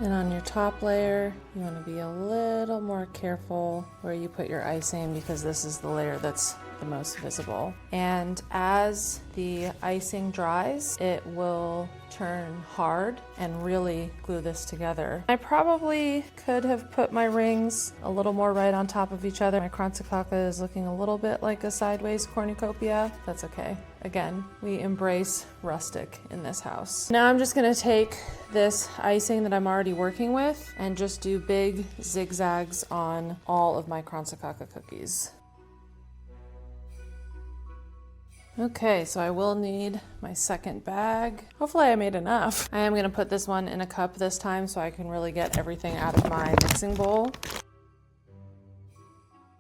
And on your top layer, you want to be a little more careful where you put your icing, because this is the layer that's the most visible. And as the icing dries, it will turn hard and really glue this together. I probably could have put my rings a little more right on top of each other. My Kransekake is looking a little bit like a sideways cornucopia. That's okay. Again, we embrace rustic in this house. Now I'm just gonna take this icing that I'm already working with and just do big zigzags on all of my Kransekake cookies. Okay, so I will need my second bag. Hopefully I made enough. I am gonna put this one in a cup this time so I can really get everything out of my mixing bowl.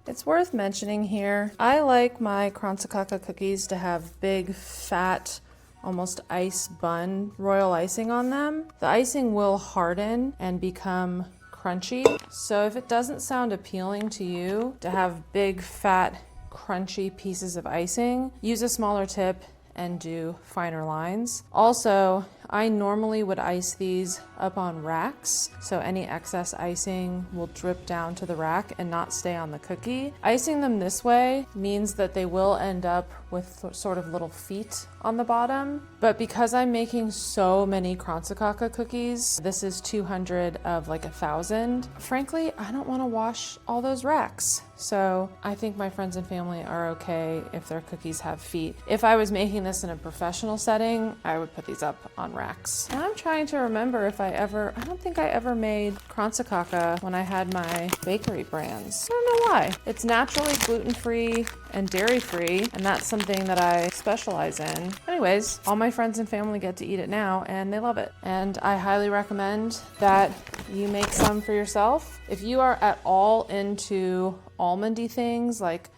It's worth mentioning here, I like my Kransekake cookies to have big, fat, almost ice bun royal icing on them. The icing will harden and become crunchy. So if it doesn't sound appealing to you to have big, fat, crunchy pieces of icing, use a smaller tip and do finer lines. Also, I normally would ice these up on racks, so any excess icing will drip down to the rack and not stay on the cookie. Icing them this way means that they will end up with sort of little feet on the bottom, but because I'm making so many Kransekake cookies, this is 200 of like 1,000. Frankly, I don't want to wash all those racks. So I think my friends and family are okay if their cookies have feet. If I was making this in a professional setting, I would put these up on racks. And I'm trying to remember if I don't think I ever made Kransekake when I had my bakery brands. I don't know why. It's naturally gluten-free and dairy-free, and that's something that I specialize in. Anyways, all my friends and family get to eat it now, and they love it. And I highly recommend that you make some for yourself. If you are at all into almondy things like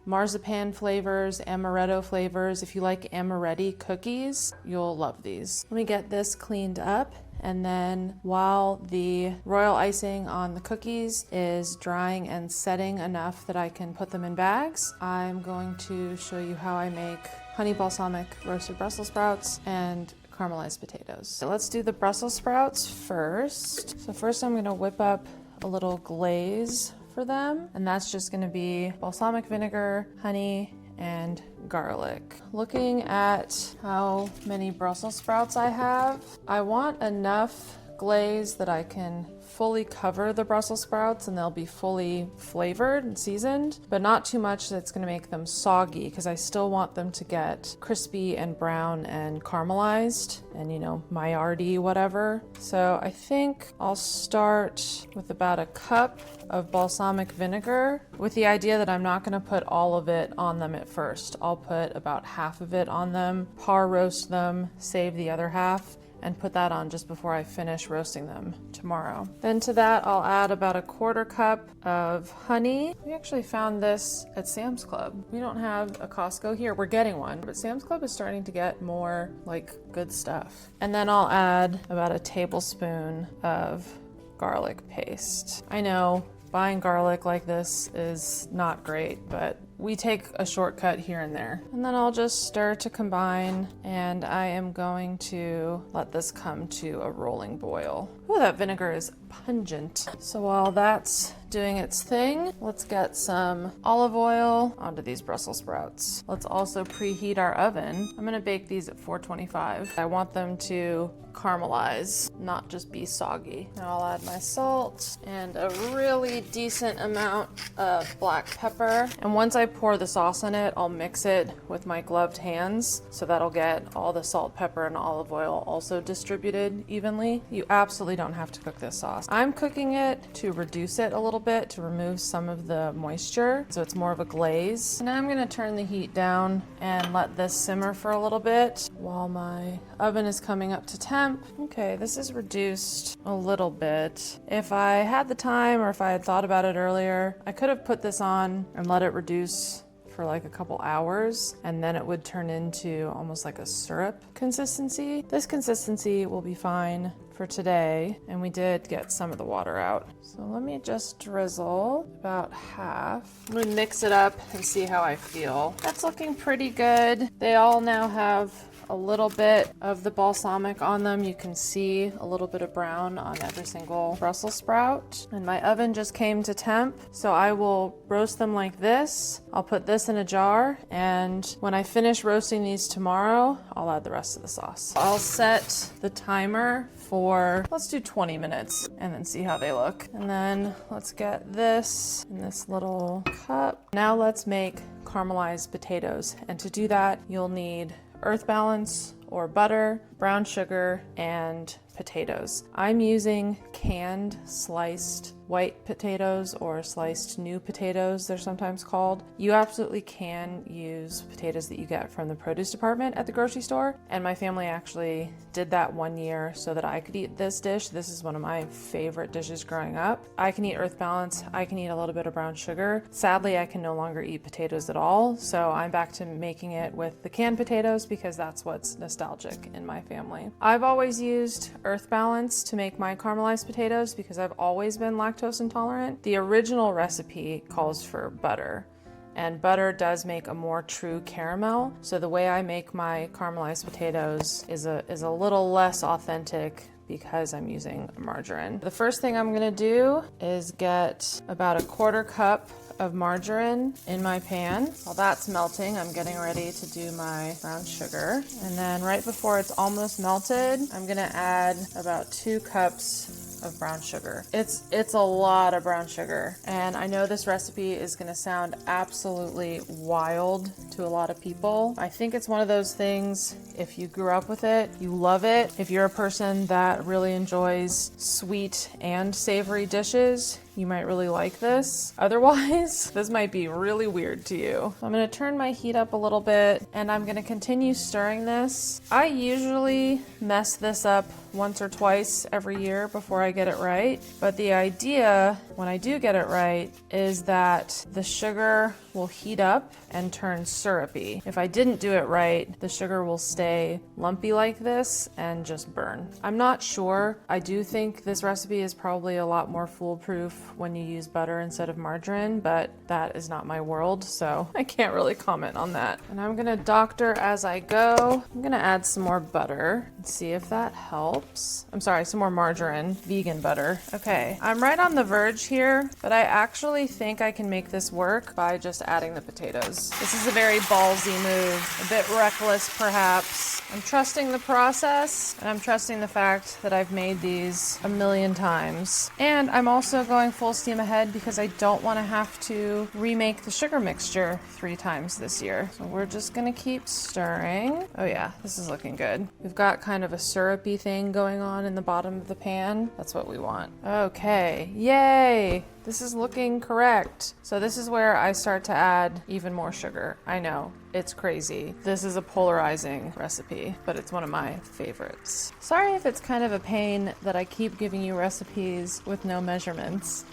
marzipan flavors, amaretto flavors, if you like amaretti cookies, you'll love these. Let me get this cleaned up. And then while the royal icing on the cookies is drying and setting enough that I can put them in bags, I'm going to show you how I make honey balsamic roasted Brussels sprouts and caramelized potatoes. So let's do the Brussels sprouts first. So first I'm gonna whip up a little glaze for them, and that's just gonna be balsamic vinegar, honey, and garlic. Looking at how many Brussels sprouts I have, I want enough glaze that I can fully cover the Brussels sprouts and they'll be fully flavored and seasoned, but not too much that's going to make them soggy, because I still want them to get crispy and brown and caramelized and, you know, Maillard-y whatever. So I think I'll start with about a cup of balsamic vinegar, with the idea that I'm not going to put all of it on them at first. I'll put about half of it on them, par roast them, save the other half, and put that on just before I finish roasting them tomorrow. Then to that, I'll add about a quarter cup of honey. We actually found this at Sam's Club. We don't have a Costco here. We're getting one, but Sam's Club is starting to get more like good stuff. And then I'll add about a tablespoon of garlic paste. I know buying garlic like this is not great, but we take a shortcut here and there. And then I'll just stir to combine, and I am going to let this come to a rolling boil. Oh, that vinegar is pungent. So while that's doing its thing, let's get some olive oil onto these Brussels sprouts. Let's also preheat our oven. I'm gonna bake these at 425. I want them to caramelize, not just be soggy. Now I'll add my salt and a really decent amount of black pepper. And once I pour the sauce in it, I'll mix it with my gloved hands, so that'll get all the salt, pepper, and olive oil also distributed evenly. You absolutely don't have to cook this sauce. I'm cooking it to reduce it a little bit, to remove some of the moisture, so it's more of a glaze. Now I'm gonna turn the heat down and let this simmer for a little bit while my oven is coming up to temp. Okay, this is reduced a little bit. If I had the time, or if I had thought about it earlier, I could have put this on and let it reduce for like a couple hours, and then it would turn into almost like a syrup consistency. This consistency will be fine for today, and we did get some of the water out. So let me just drizzle about half. I'm gonna mix it up and see how I feel. That's looking pretty good. They all now have a little bit of the balsamic on them. You can see a little bit of brown on every single Brussels sprout. And my oven just came to temp, so I will roast them like this. I'll put this in a jar, and when I finish roasting these tomorrow, I'll add the rest of the sauce. I'll set the timer for, let's do 20 minutes and then see how they look. And then let's get this in this little cup. Now let's make caramelized potatoes. And to do that, you'll need earth balance or butter, brown sugar, and potatoes. I'm using canned sliced white potatoes, or sliced new potatoes, they're sometimes called. You absolutely can use potatoes that you get from the produce department at the grocery store, and my family actually did that one year so that I could eat this dish. This is one of my favorite dishes growing up. I can eat Earth Balance, I can eat a little bit of brown sugar. Sadly, I can no longer eat potatoes at all, so I'm back to making it with the canned potatoes because that's what's nostalgic in my family. I've always used Earth Balance to make my caramelized potatoes because I've always been lactose intolerant. The original recipe calls for butter, and butter does make a more true caramel. So the way I make my caramelized potatoes is a little less authentic because I'm using margarine. The first thing I'm gonna do is get about a 1/4 cup of margarine in my pan. While that's melting, I'm getting ready to do my brown sugar. And then right before it's almost melted, I'm gonna add about 2 cups of brown sugar. It's a lot of brown sugar, and I know this recipe is gonna sound absolutely wild to a lot of people. I think it's one of those things, if you grew up with it, you love it. If you're a person that really enjoys sweet and savory dishes, you might really like this. Otherwise, this might be really weird to you. I'm gonna turn my heat up a little bit, and I'm gonna continue stirring this. I usually mess this up once or twice every year before I get it right, but the idea when I do get it right is that the sugar will heat up and turn syrupy. If I didn't do it right, the sugar will stay lumpy like this and just burn. I'm not sure. I do think this recipe is probably a lot more foolproof when you use butter instead of margarine, but that is not my world, so I can't really comment on that. And I'm gonna doctor as I go. I'm gonna add some more butter and see if that helps. I'm sorry, some more margarine, vegan butter. Okay, I'm right on the verge here, but I actually think I can make this work by just adding the potatoes. This is a very ballsy move, a bit reckless perhaps. I'm trusting the process, and I'm trusting the fact that I've made these a million times. And I'm also going full steam ahead because I don't want to have to remake the sugar mixture 3 times this year. So we're just gonna keep stirring. Oh yeah, this is looking good. We've got kind of a syrupy thing going on in the bottom of the pan. That's what we want. Okay, yay! This is looking correct. So this is where I start to add even more sugar. I know, it's crazy. This is a polarizing recipe, but it's one of my favorites. Sorry if it's kind of a pain that I keep giving you recipes with no measurements.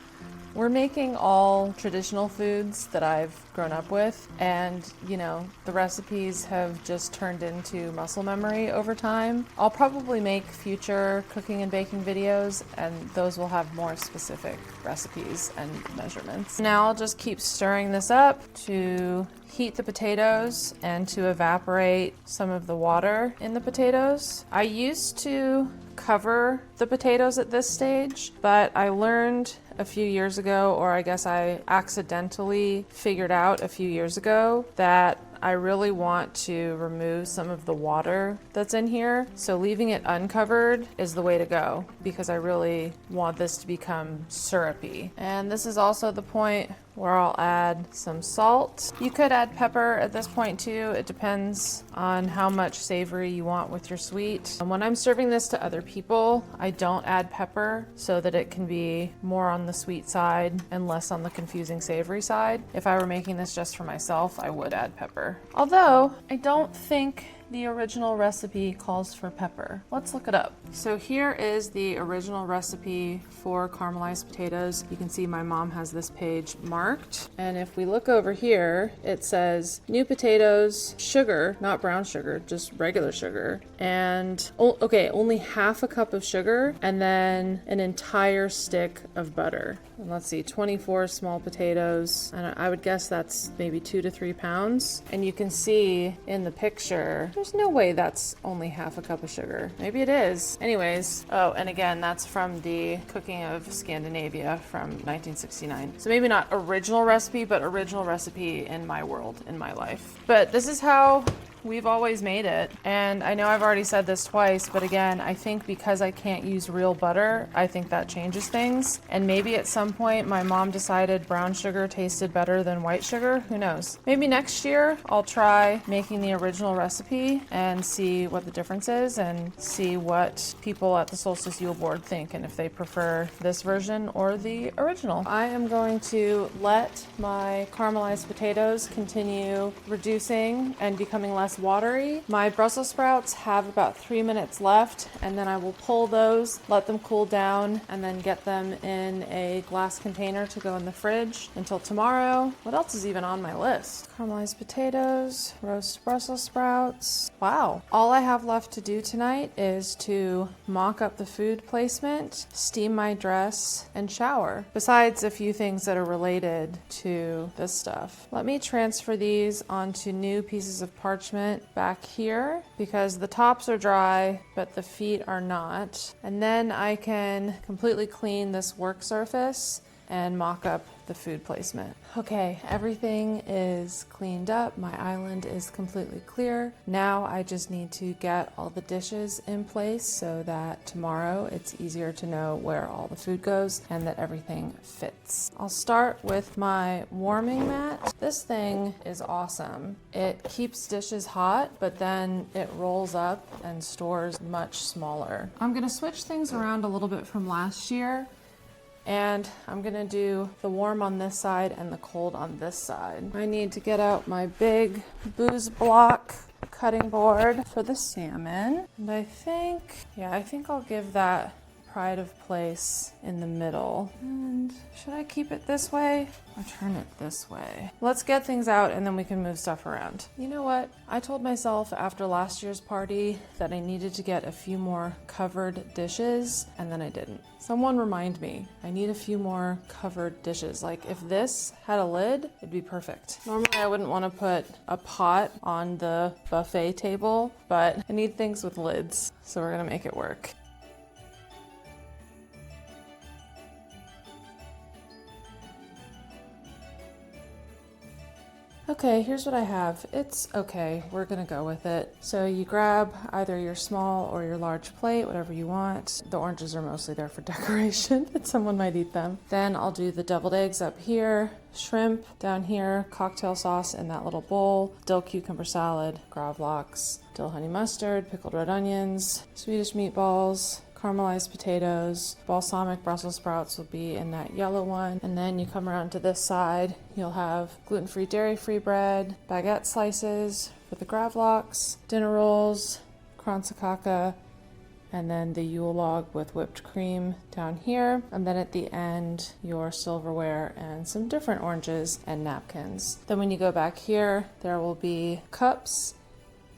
We're making all traditional foods that I've grown up with, and you know, the recipes have just turned into muscle memory over time. I'll probably make future cooking and baking videos, and those will have more specific recipes and measurements. Now I'll just keep stirring this up to heat the potatoes and to evaporate some of the water in the potatoes. I used to cover the potatoes at this stage, but I learned a few years ago, or I guess I accidentally figured out a few years ago, that I really want to remove some of the water that's in here. So leaving it uncovered is the way to go because I really want this to become syrupy. And this is also the point where I'll add some salt. You could add pepper at this point too. It depends on how much savory you want with your sweet. And when I'm serving this to other people, I don't add pepper so that it can be more on the sweet side and less on the confusing savory side. If I were making this just for myself, I would add pepper. Although I don't think the original recipe calls for pepper. Let's look it up. So here is the original recipe for caramelized potatoes. You can see my mom has this page marked. And if we look over here, it says new potatoes, sugar, not brown sugar, just regular sugar. And okay, only half a cup of sugar and then an entire stick of butter. And let's see, 24 small potatoes. And I would guess that's maybe 2 to 3 pounds. And you can see in the picture, there's no way that's only half a cup of sugar. Maybe it is. Anyways, oh, and again, that's from the Cooking of Scandinavia from 1969. So maybe not original recipe, but original recipe in my world, in my life. But this is how we've always made it. And I know I've already said this twice, but again, I think because I can't use real butter, I think that changes things. And maybe at some point my mom decided brown sugar tasted better than white sugar. Who knows? Maybe next year I'll try making the original recipe and see what the difference is and see what people at the Solstice Julebord think and if they prefer this version or the original. I am going to let my caramelized potatoes continue reducing and becoming less watery. My Brussels sprouts have about 3 minutes left, and then I will pull those, let them cool down, and then get them in a glass container to go in the fridge until tomorrow. What else is even on my list? Caramelized potatoes, roast Brussels sprouts. Wow. All I have left to do tonight is to mock up the food placement, steam my dress, and shower, besides a few things that are related to this stuff. Let me transfer these onto new pieces of parchment back here because the tops are dry, but the feet are not. And then I can completely clean this work surface and mock up the food placement. Okay, everything is cleaned up. My island is completely clear. Now I just need to get all the dishes in place so that tomorrow it's easier to know where all the food goes and that everything fits. I'll start with my warming mat. This thing is awesome. It keeps dishes hot, but then it rolls up and stores much smaller. I'm gonna switch things around a little bit from last year. And I'm gonna do the warm on this side and the cold on this side. I need to get out my big booze block cutting board for the salmon. And I think I'll give that pride of place in the middle. And should I keep it this way or turn it this way? Let's get things out and then we can move stuff around. You know what? I told myself after last year's party that I needed to get a few more covered dishes, and then I didn't. Someone remind me, I need a few more covered dishes. Like if this had a lid, it'd be perfect. Normally I wouldn't want to put a pot on the buffet table, but I need things with lids, so we're gonna make it work. Okay, here's what I have. It's okay, we're gonna go with it. So you grab either your small or your large plate, whatever you want. The oranges are mostly there for decoration, but someone might eat them. Then I'll do the deviled eggs up here, shrimp down here, cocktail sauce in that little bowl, dill cucumber salad, Gravlax, dill honey mustard, pickled red onions, Swedish meatballs, caramelized potatoes, balsamic Brussels sprouts will be in that yellow one. And then you come around to this side, you'll have gluten-free, dairy-free bread, baguette slices for the Gravlax, dinner rolls, Kransekake, and then the Yule log with whipped cream down here. And then at the end, your silverware and some different oranges and napkins. Then when you go back here, there will be cups,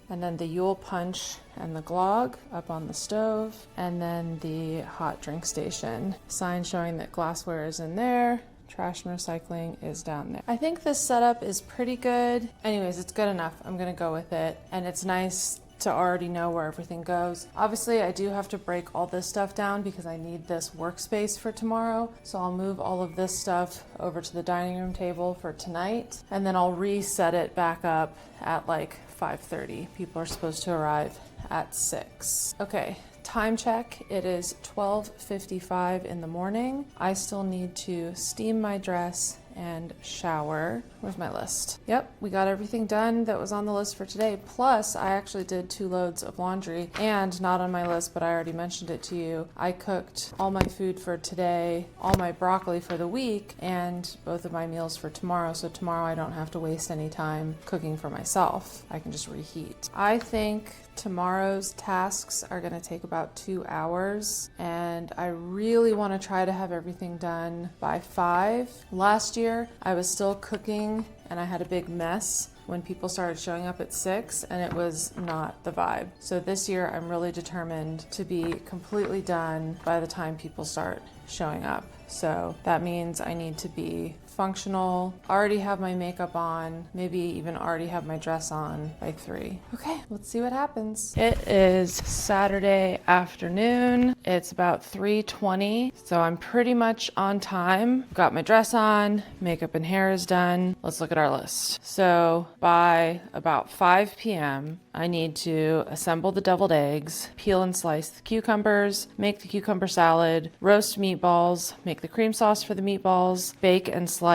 and then the Yule punch and the glog up on the stove, and then the hot drink station. Sign showing that glassware is in there, trash and recycling is down there. I think this setup is pretty good. Anyways, it's good enough. I'm gonna go with it, and it's nice to already know where everything goes. Obviously, I do have to break all this stuff down because I need this workspace for tomorrow. So I'll move all of this stuff over to the dining room table for tonight, and then I'll reset it back up at like 5:30. People are supposed to arrive at 6. Okay, time check. It is 12:55 in the morning. I still need to steam my dress and shower. Where's my list? Yep, we got everything done that was on the list for today. Plus, I actually did 2 loads of laundry, and not on my list, but I already mentioned it to you. I cooked all my food for today, all my broccoli for the week, and both of my meals for tomorrow. So tomorrow I don't have to waste any time cooking for myself. I can just reheat. I think tomorrow's tasks are gonna take about 2 hours, and I really wanna try to have everything done by 5. Last year, I was still cooking and I had a big mess when people started showing up at 6, and it was not the vibe. So this year, I'm really determined to be completely done by the time people start showing up. So that means I need to be functional, already have my makeup on, maybe even already have my dress on by 3. Okay, let's see what happens. It is Saturday afternoon. It's about 3:20, so I'm pretty much on time. Got my dress on, makeup and hair is done. Let's look at our list. So by about 5 p.m., I need to assemble the deviled eggs, peel and slice the cucumbers, make the cucumber salad, roast meatballs, make the cream sauce for the meatballs, bake and slice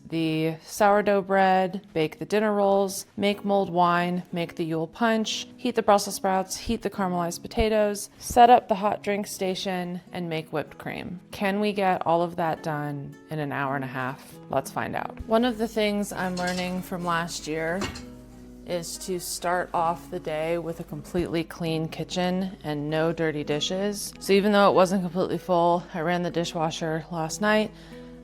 the sourdough bread, bake the dinner rolls, make mulled wine, make the Yule punch, heat the Brussels sprouts, heat the caramelized potatoes, set up the hot drink station, and make whipped cream. Can we get all of that done in an hour and a half? Let's find out. One of the things I'm learning from last year is to start off the day with a completely clean kitchen and no dirty dishes. So even though it wasn't completely full, I ran the dishwasher last night.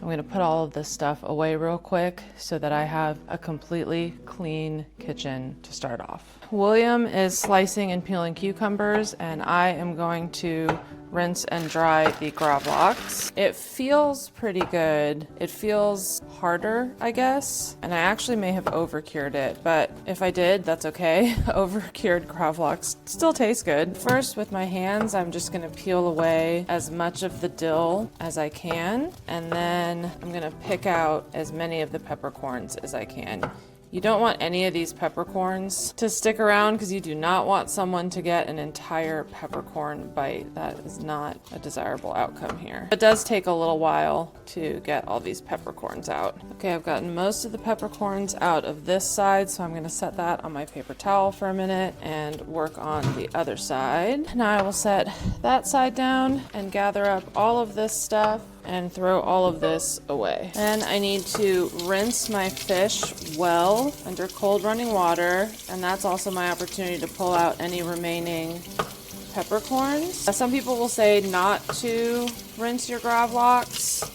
I'm gonna put all of this stuff away real quick so that I have a completely clean kitchen to start off. William is slicing and peeling cucumbers, and I am going to rinse and dry the Gravlax. It feels pretty good. It feels harder, I guess, and I actually may have over-cured it, but if I did, that's okay. Over-cured Gravlax still tastes good. First, with my hands, I'm just gonna peel away as much of the dill as I can, and then I'm gonna pick out as many of the peppercorns as I can. You don't want any of these peppercorns to stick around because you do not want someone to get an entire peppercorn bite. That is not a desirable outcome here. It does take a little while to get all these peppercorns out. Okay, I've gotten most of the peppercorns out of this side, so I'm gonna set that on my paper towel for a minute and work on the other side. Now I will set that side down and gather up all of this stuff and throw all of this away. Then I need to rinse my fish well under cold running water, and that's also my opportunity to pull out any remaining peppercorns. Some people will say not to rinse your Gravlax.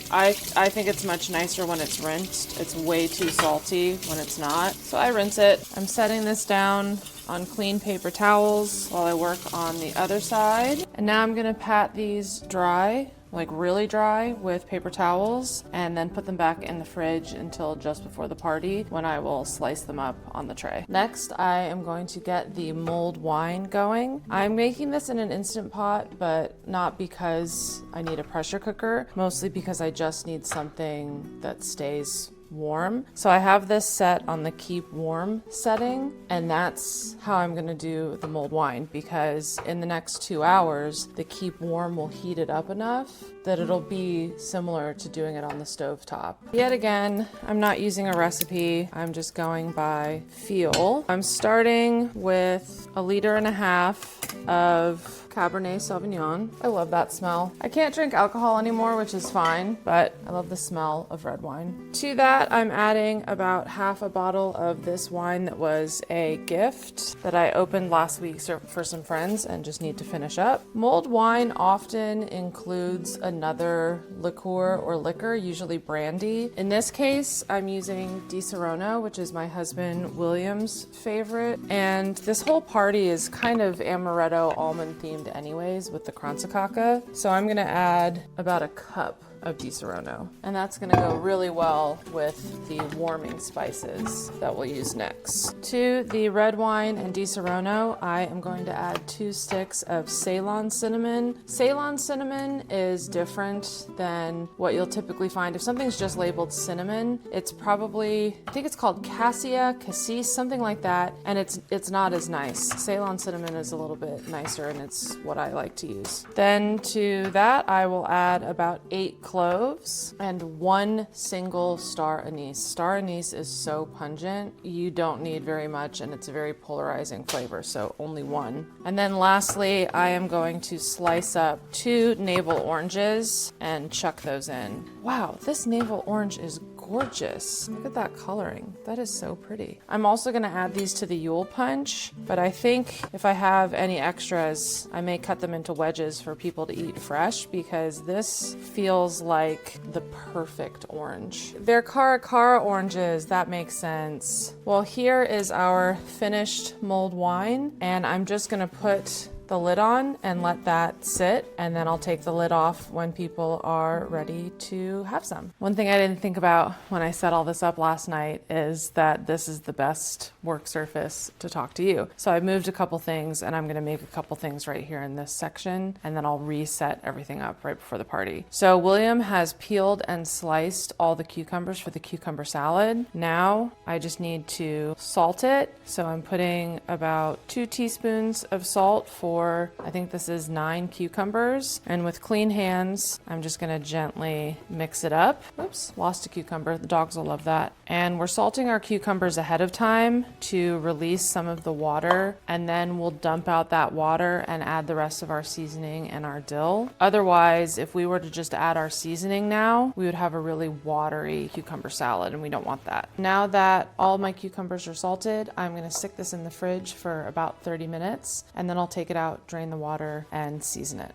I think it's much nicer when it's rinsed. It's way too salty when it's not. So I rinse it. I'm setting this down on clean paper towels while I work on the other side. And now I'm gonna pat these dry, like really dry, with paper towels, and then put them back in the fridge until just before the party, when I will slice them up on the tray. Next, I am going to get the mulled wine going. I'm making this in an Instant Pot, but not because I need a pressure cooker, mostly because I just need something that stays warm. So I have this set on the keep warm setting, and that's how I'm gonna do the mulled wine, because in the next 2 hours, the keep warm will heat it up enough that it'll be similar to doing it on the stove top. Yet again, I'm not using a recipe. I'm just going by feel. I'm starting with 1.5 liters of Cabernet Sauvignon. I love that smell. I can't drink alcohol anymore, which is fine, but I love the smell of red wine. To that, I'm adding about half a bottle of this wine that was a gift that I opened last week for some friends and just need to finish up. Mulled wine often includes another liqueur or liquor, usually brandy. In this case, I'm using Di Serono, which is my husband William's favorite. And this whole party is kind of amaretto almond themed anyways with the Kransekake. So I'm gonna add about a cup of Di Serono, and that's gonna go really well with the warming spices that we'll use next. To the red wine and Di Serono, I am going to add 2 sticks of Ceylon cinnamon. Ceylon cinnamon is different than what you'll typically find. If something's just labeled cinnamon, it's probably, I think it's called cassis, something like that, and it's not as nice. Ceylon cinnamon is a little bit nicer, and it's what I like to use. Then to that, I will add about 8 cloves and 1 single star anise. Star anise is so pungent, you don't need very much, and it's a very polarizing flavor, so only 1. And then lastly, I am going to slice up 2 navel oranges and chuck those in. Wow, this navel orange is gorgeous. Look at that coloring. That is so pretty. I'm also going to add these to the Yule punch, but I think if I have any extras, I may cut them into wedges for people to eat fresh, because this feels like the perfect orange. They're Cara oranges. That makes sense. Well, here is our finished mulled wine, and I'm just going to put the lid on and let that sit, and then I'll take the lid off when people are ready to have some. One thing I didn't think about when I set all this up last night is that this is the best work surface to talk to you. So I moved a couple things, and I'm gonna make a couple things right here in this section, and then I'll reset everything up right before the party. So William has peeled and sliced all the cucumbers for the cucumber salad. Now I just need to salt it. So I'm putting about 2 teaspoons of salt for, I think this is 9 cucumbers. And with clean hands, I'm just gonna gently mix it up. Oops, lost a cucumber. The dogs will love that. And we're salting our cucumbers ahead of time to release some of the water, and then we'll dump out that water and add the rest of our seasoning and our dill. Otherwise, if we were to just add our seasoning now, we would have a really watery cucumber salad, and we don't want that. Now that all my cucumbers are salted, I'm gonna stick this in the fridge for about 30 minutes, and then I'll take it out, drain the water, and season it.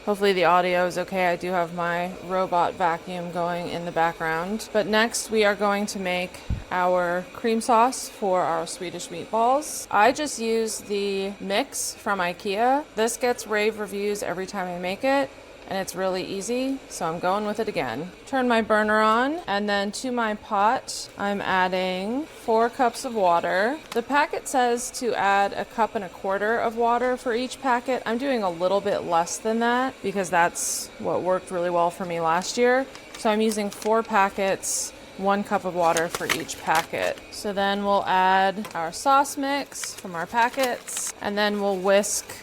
Hopefully the audio is okay. I do have my robot vacuum going in the background. But next we are going to make our cream sauce for our Swedish meatballs. I just use the mix from IKEA. This gets rave reviews every time I make it, and it's really easy, so I'm going with it again. Turn my burner on, and then to my pot, I'm adding 4 cups of water. The packet says to add 1.25 cups of water for each packet. I'm doing a little bit less than that because that's what worked really well for me last year. So I'm using 4 packets, 1 cup of water for each packet. So then we'll add our sauce mix from our packets, and then we'll whisk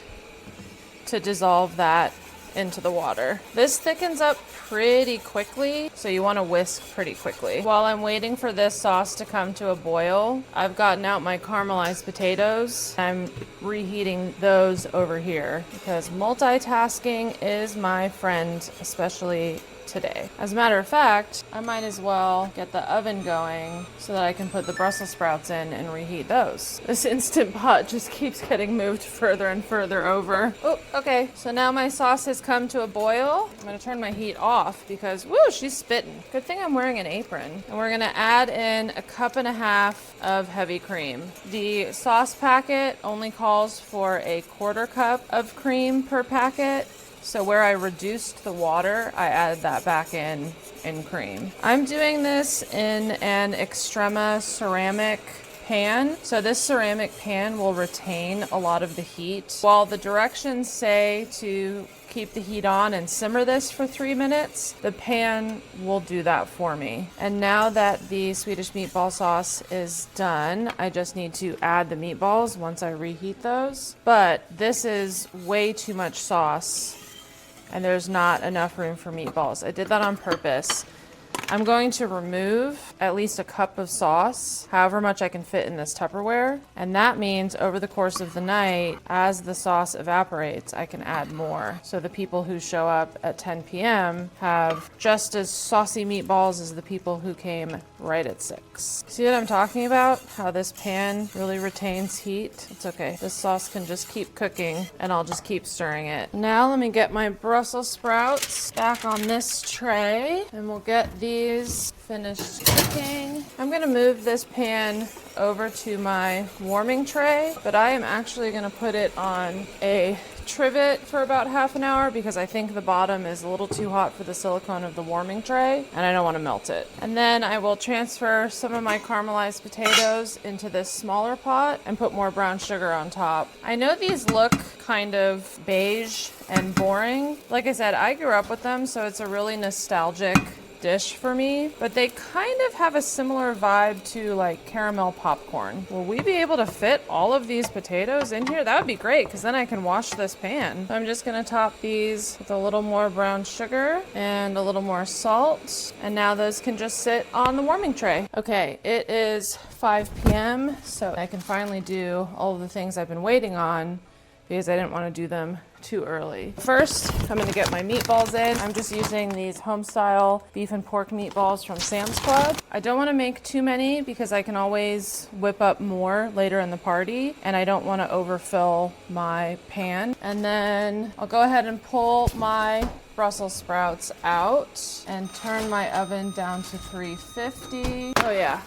to dissolve that into the water. This thickens up pretty quickly, so you want to whisk pretty quickly. While I'm waiting for this sauce to come to a boil, I've gotten out my caramelized potatoes. I'm reheating those over here because multitasking is my friend, especially today. As a matter of fact, I might as well get the oven going so that I can put the Brussels sprouts in and reheat those. This Instant Pot just keeps getting moved further and further over. Oh, okay. So now my sauce has come to a boil. I'm gonna turn my heat off because, woo, she's spitting. Good thing I'm wearing an apron. And we're gonna add in 1.5 cups of heavy cream. The sauce packet only calls for 1/4 cup of cream per packet. So where I reduced the water, I added that back in cream. I'm doing this in an Extrema ceramic pan. So this ceramic pan will retain a lot of the heat. While the directions say to keep the heat on and simmer this for 3 minutes, the pan will do that for me. And now that the Swedish meatball sauce is done, I just need to add the meatballs once I reheat those. But this is way too much sauce, and there's not enough room for meatballs. I did that on purpose. I'm going to remove at least 1 cup of sauce, however much I can fit in this Tupperware. And that means over the course of the night, as the sauce evaporates, I can add more. So the people who show up at 10 p.m. have just as saucy meatballs as the people who came right at 6. See what I'm talking about? How this pan really retains heat? It's okay. This sauce can just keep cooking, and I'll just keep stirring it. Now let me get my Brussels sprouts back on this tray, and we'll get these finished cooking. I'm gonna move this pan over to my warming tray, but I am actually gonna put it on a trivet for about half an hour because I think the bottom is a little too hot for the silicone of the warming tray, and I don't want to melt it. And then I will transfer some of my caramelized potatoes into this smaller pot and put more brown sugar on top. I know these look kind of beige and boring. Like I said, I grew up with them, so it's a really nostalgic dish for me, but they kind of have a similar vibe to like caramel popcorn. Will we be able to fit all of these potatoes in here? That would be great because then I can wash this pan. So I'm just gonna top these with a little more brown sugar and a little more salt, and now those can just sit on the warming tray. Okay, it is 5 p.m. so I can finally do all of the things I've been waiting on because I didn't want to do them too early. First, I'm gonna get my meatballs in. I'm just using these home-style beef and pork meatballs from Sam's Club. I don't wanna make too many because I can always whip up more later in the party, and I don't wanna overfill my pan. And then I'll go ahead and pull my Brussels sprouts out and turn my oven down to 350. Oh yeah,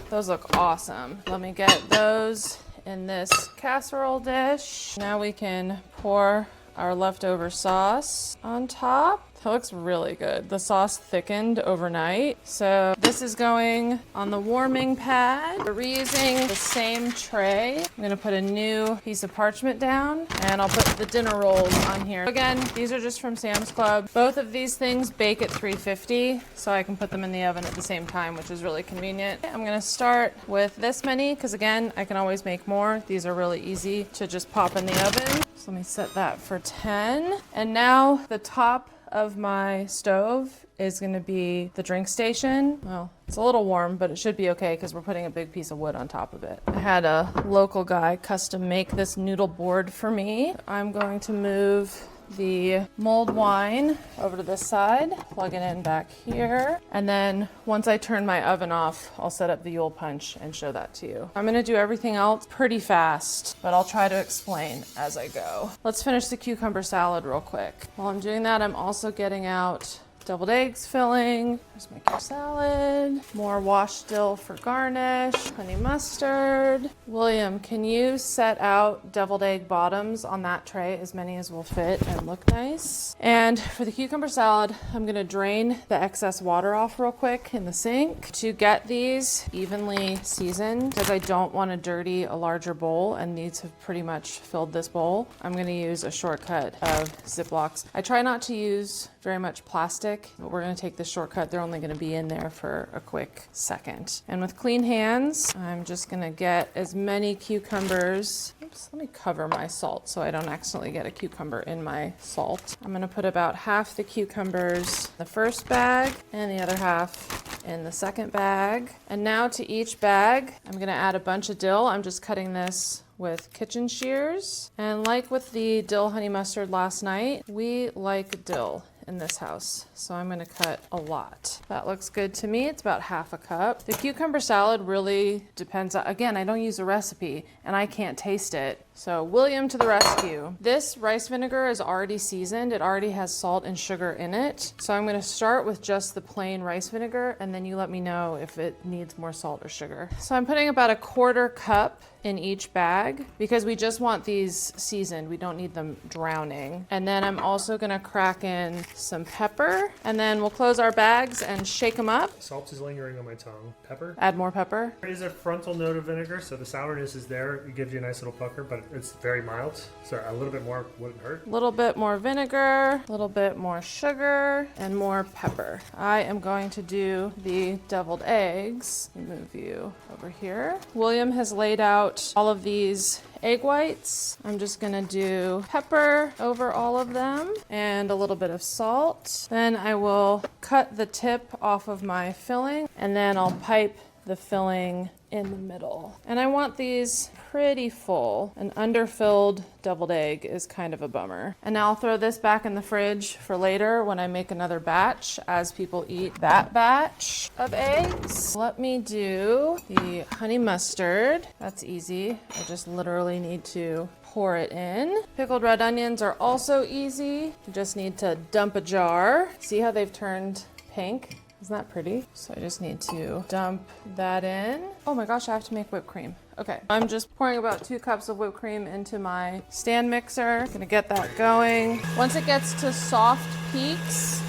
those look awesome. Let me get those in this casserole dish. Now we can pour our leftover sauce on top. That looks really good. The sauce thickened overnight. So this is going on the warming pad. We're reusing the same tray. I'm gonna put a new piece of parchment down and I'll put the dinner rolls on here. Again, these are just from Sam's Club. Both of these things bake at 350, so I can put them in the oven at the same time, which is really convenient. I'm gonna start with this many because again, I can always make more. These are really easy to just pop in the oven. So let me set that for 10. And now the top of my stove is going to be the drink station. Well, it's a little warm, but it should be okay because we're putting a big piece of wood on top of it. I had a local guy custom make this noodle board for me. I'm going to move the mulled wine over to this side, plug it in back here, and then once I turn my oven off, I'll set up the Yule punch and show that to you. I'm gonna do everything else pretty fast, but I'll try to explain as I go. Let's finish the cucumber salad real quick. While I'm doing that, I'm also getting out deviled eggs filling. Let's make your salad. More washed dill for garnish. Honey mustard. William, can you set out deviled egg bottoms on that tray, as many as will fit and look nice? And for the cucumber salad, I'm gonna drain the excess water off real quick in the sink to get these evenly seasoned because I don't want to dirty a larger bowl, and these have pretty much filled this bowl. I'm gonna use a shortcut of Ziplocs. I try not to use very much plastic, but we're gonna take the shortcut. They're only gonna be in there for a quick second. And with clean hands, I'm just gonna get as many cucumbers. Oops, let me cover my salt so I don't accidentally get a cucumber in my salt. I'm gonna put about half the cucumbers in the first bag and the other half in the second bag. And now to each bag, I'm gonna add a bunch of dill. I'm just cutting this with kitchen shears. And like with the dill honey mustard last night, we like dill in this house, so I'm gonna cut a lot. That looks good to me. It's about half a cup. The cucumber salad really depends on, again, I don't use a recipe and I can't taste it. So William to the rescue. This rice vinegar is already seasoned. It already has salt and sugar in it. So I'm gonna start with just the plain rice vinegar and then you let me know if it needs more salt or sugar. So I'm putting about a 1/4 cup in each bag because we just want these seasoned. We don't need them drowning. And then I'm also gonna crack in some pepper and then we'll close our bags and shake them up. Salt is lingering on my tongue. Pepper? Add more pepper. There is a frontal note of vinegar, so the sourness is there. It gives you a nice little pucker, but it's very mild. So a little bit more wouldn't hurt. A little bit more vinegar, a little bit more sugar, and more pepper. I am going to do the deviled eggs. Let me move you over here. William has laid out all of these egg whites. I'm just gonna do pepper over all of them and a little bit of salt. Then I will cut the tip off of my filling and then I'll pipe the filling in the middle. And I want these pretty full. An underfilled deviled egg is kind of a bummer. And now I'll throw this back in the fridge for later when I make another batch as people eat that batch of eggs. Let me do the honey mustard. That's easy. I just literally need to pour it in. Pickled red onions are also easy. You just need to dump a jar. See how they've turned pink? Isn't that pretty? So I just need to dump that in. Oh my gosh, I have to make whipped cream. Okay, I'm just pouring about 2 cups of whipped cream into my stand mixer. Gonna get that going. Once it gets to soft peaks,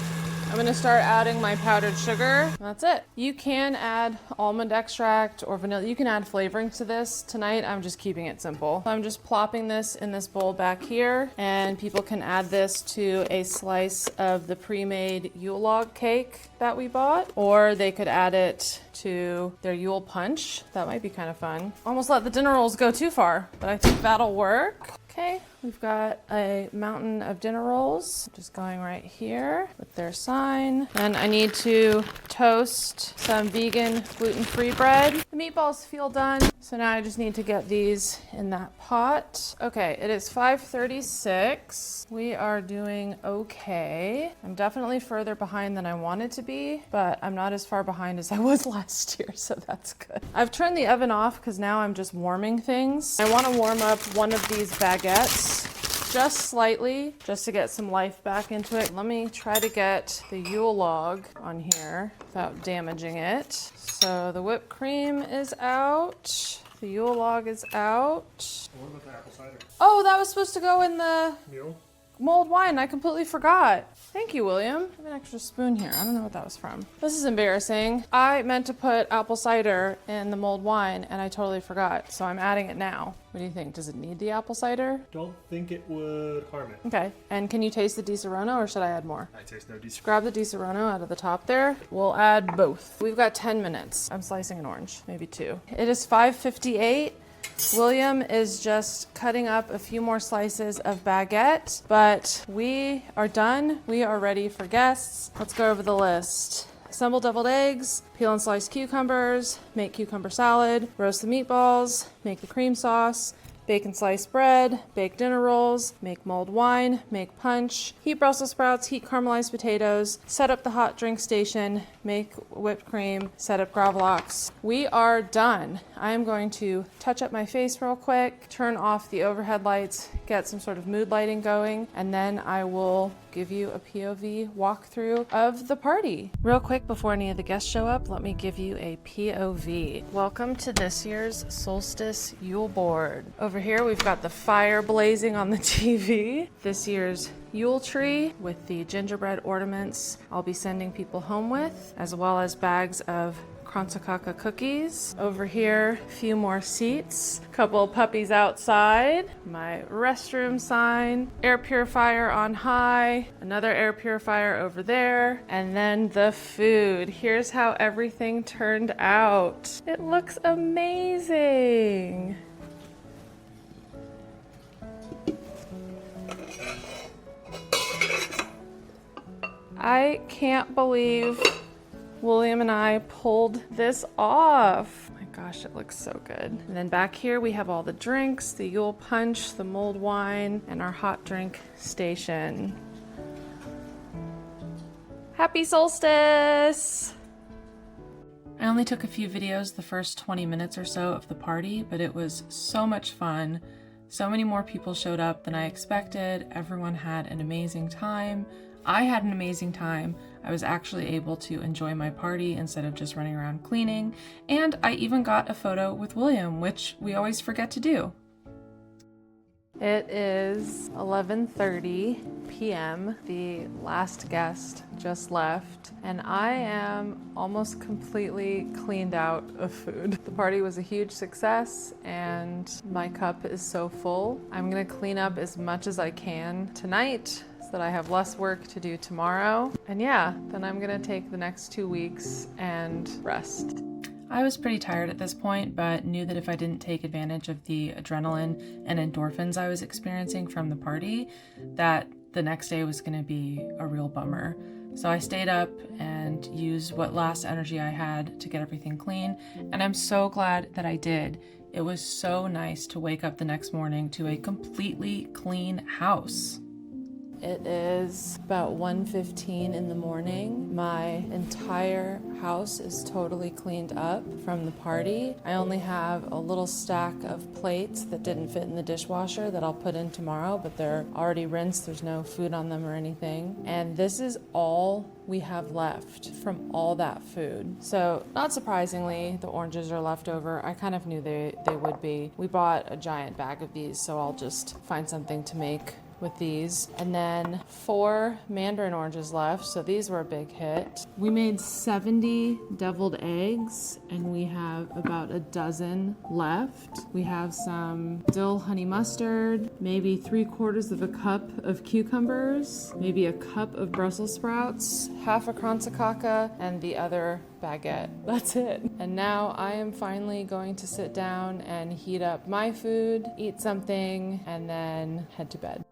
I'm gonna start adding my powdered sugar. That's it. You can add almond extract or vanilla. You can add flavorings to this. Tonight, I'm just keeping it simple. I'm just plopping this in this bowl back here, and people can add this to a slice of the pre-made Yule log cake that we bought, or they could add it to their Yule punch. That might be kind of fun. Almost let the dinner rolls go too far, but I think that'll work. Okay, we've got a mountain of dinner rolls, just going right here with their sign. And I need to toast some vegan gluten-free bread. The meatballs feel done, so now I just need to get these in that pot. Okay, it is 5:36. We are doing okay. I'm definitely further behind than I wanted to be, but I'm not as far behind as I was last year, so that's good. I've turned the oven off because now I'm just warming things. I want to warm up one of these baguettes just slightly, just to get some life back into it. Let me try to get the Yule log on here without damaging it. So the whipped cream is out. The Yule log is out. What about the apple cider? Oh, that was supposed to go in the Mule? mulled wine. I completely forgot. Thank you, William. I have an extra spoon here. I don't know what that was from. This is embarrassing. I meant to put apple cider in the mulled wine and I totally forgot. So I'm adding it now. What do you think? Does it need the apple cider? Don't think it would harm it. Okay. And can you taste the Di Serono or should I add more? I taste no decent. Grab the Di Serono out of the top there. We'll add both. We've got 10 minutes. I'm slicing an orange, maybe 2. It is 5:58. William is just cutting up a few more slices of baguette, but we are done. We are ready for guests. Let's go over the list. Assemble deviled eggs, peel and slice cucumbers, make cucumber salad, roast the meatballs, make the cream sauce, bake and slice bread, bake dinner rolls, make mulled wine, make punch, heat Brussels sprouts, heat caramelized potatoes, set up the hot drink station, make whipped cream, set up Gravlax. We are done. I am going to touch up my face real quick, turn off the overhead lights, get some sort of mood lighting going, and then I will give you a POV walkthrough of the party. Real quick before any of the guests show up, let me give you a POV. Welcome to this year's solstice Yule board. Over here we've got the fire blazing on the TV. This year's Yule tree with the gingerbread ornaments I'll be sending people home with, as well as bags of Kransekake cookies. Over here, a few more seats, a couple puppies outside, my restroom sign, air purifier on high, another air purifier over there, and then the food. Here's how everything turned out. It looks amazing. I can't believe William and I pulled this off. Oh my gosh, it looks so good. And then back here we have all the drinks, the Yule punch, the mulled wine, and our hot drink station. Happy solstice! I only took a few videos the first 20 minutes or so of the party, but it was so much fun. So many more people showed up than I expected. Everyone had an amazing time. I had an amazing time. I was actually able to enjoy my party instead of just running around cleaning, and I even got a photo with William, which we always forget to do. It is 11:30 p.m. The last guest just left, and I am almost completely cleaned out of food. The party was a huge success, and my cup is so full. I'm gonna clean up as much as I can tonight, that I have less work to do tomorrow. And yeah, then I'm gonna take the next 2 weeks and rest. I was pretty tired at this point, but knew that if I didn't take advantage of the adrenaline and endorphins I was experiencing from the party, that the next day was gonna be a real bummer. So I stayed up and used what last energy I had to get everything clean, and I'm so glad that I did. It was so nice to wake up the next morning to a completely clean house. It is about 1:15 in the morning. My entire house is totally cleaned up from the party. I only have a little stack of plates that didn't fit in the dishwasher that I'll put in tomorrow, but they're already rinsed. There's no food on them or anything. And this is all we have left from all that food. So not surprisingly, the oranges are left over. I kind of knew they would be. We bought a giant bag of these, so I'll just find something to make with these. And then 4 mandarin oranges left, so these were a big hit. We made 70 deviled eggs, and we have about a dozen left. We have some dill honey mustard, maybe 3/4 of a cup of cucumbers, maybe a cup of Brussels sprouts, half a Kransekake, and the other baguette. That's it. And now I am finally going to sit down and heat up my food, eat something, and then head to bed.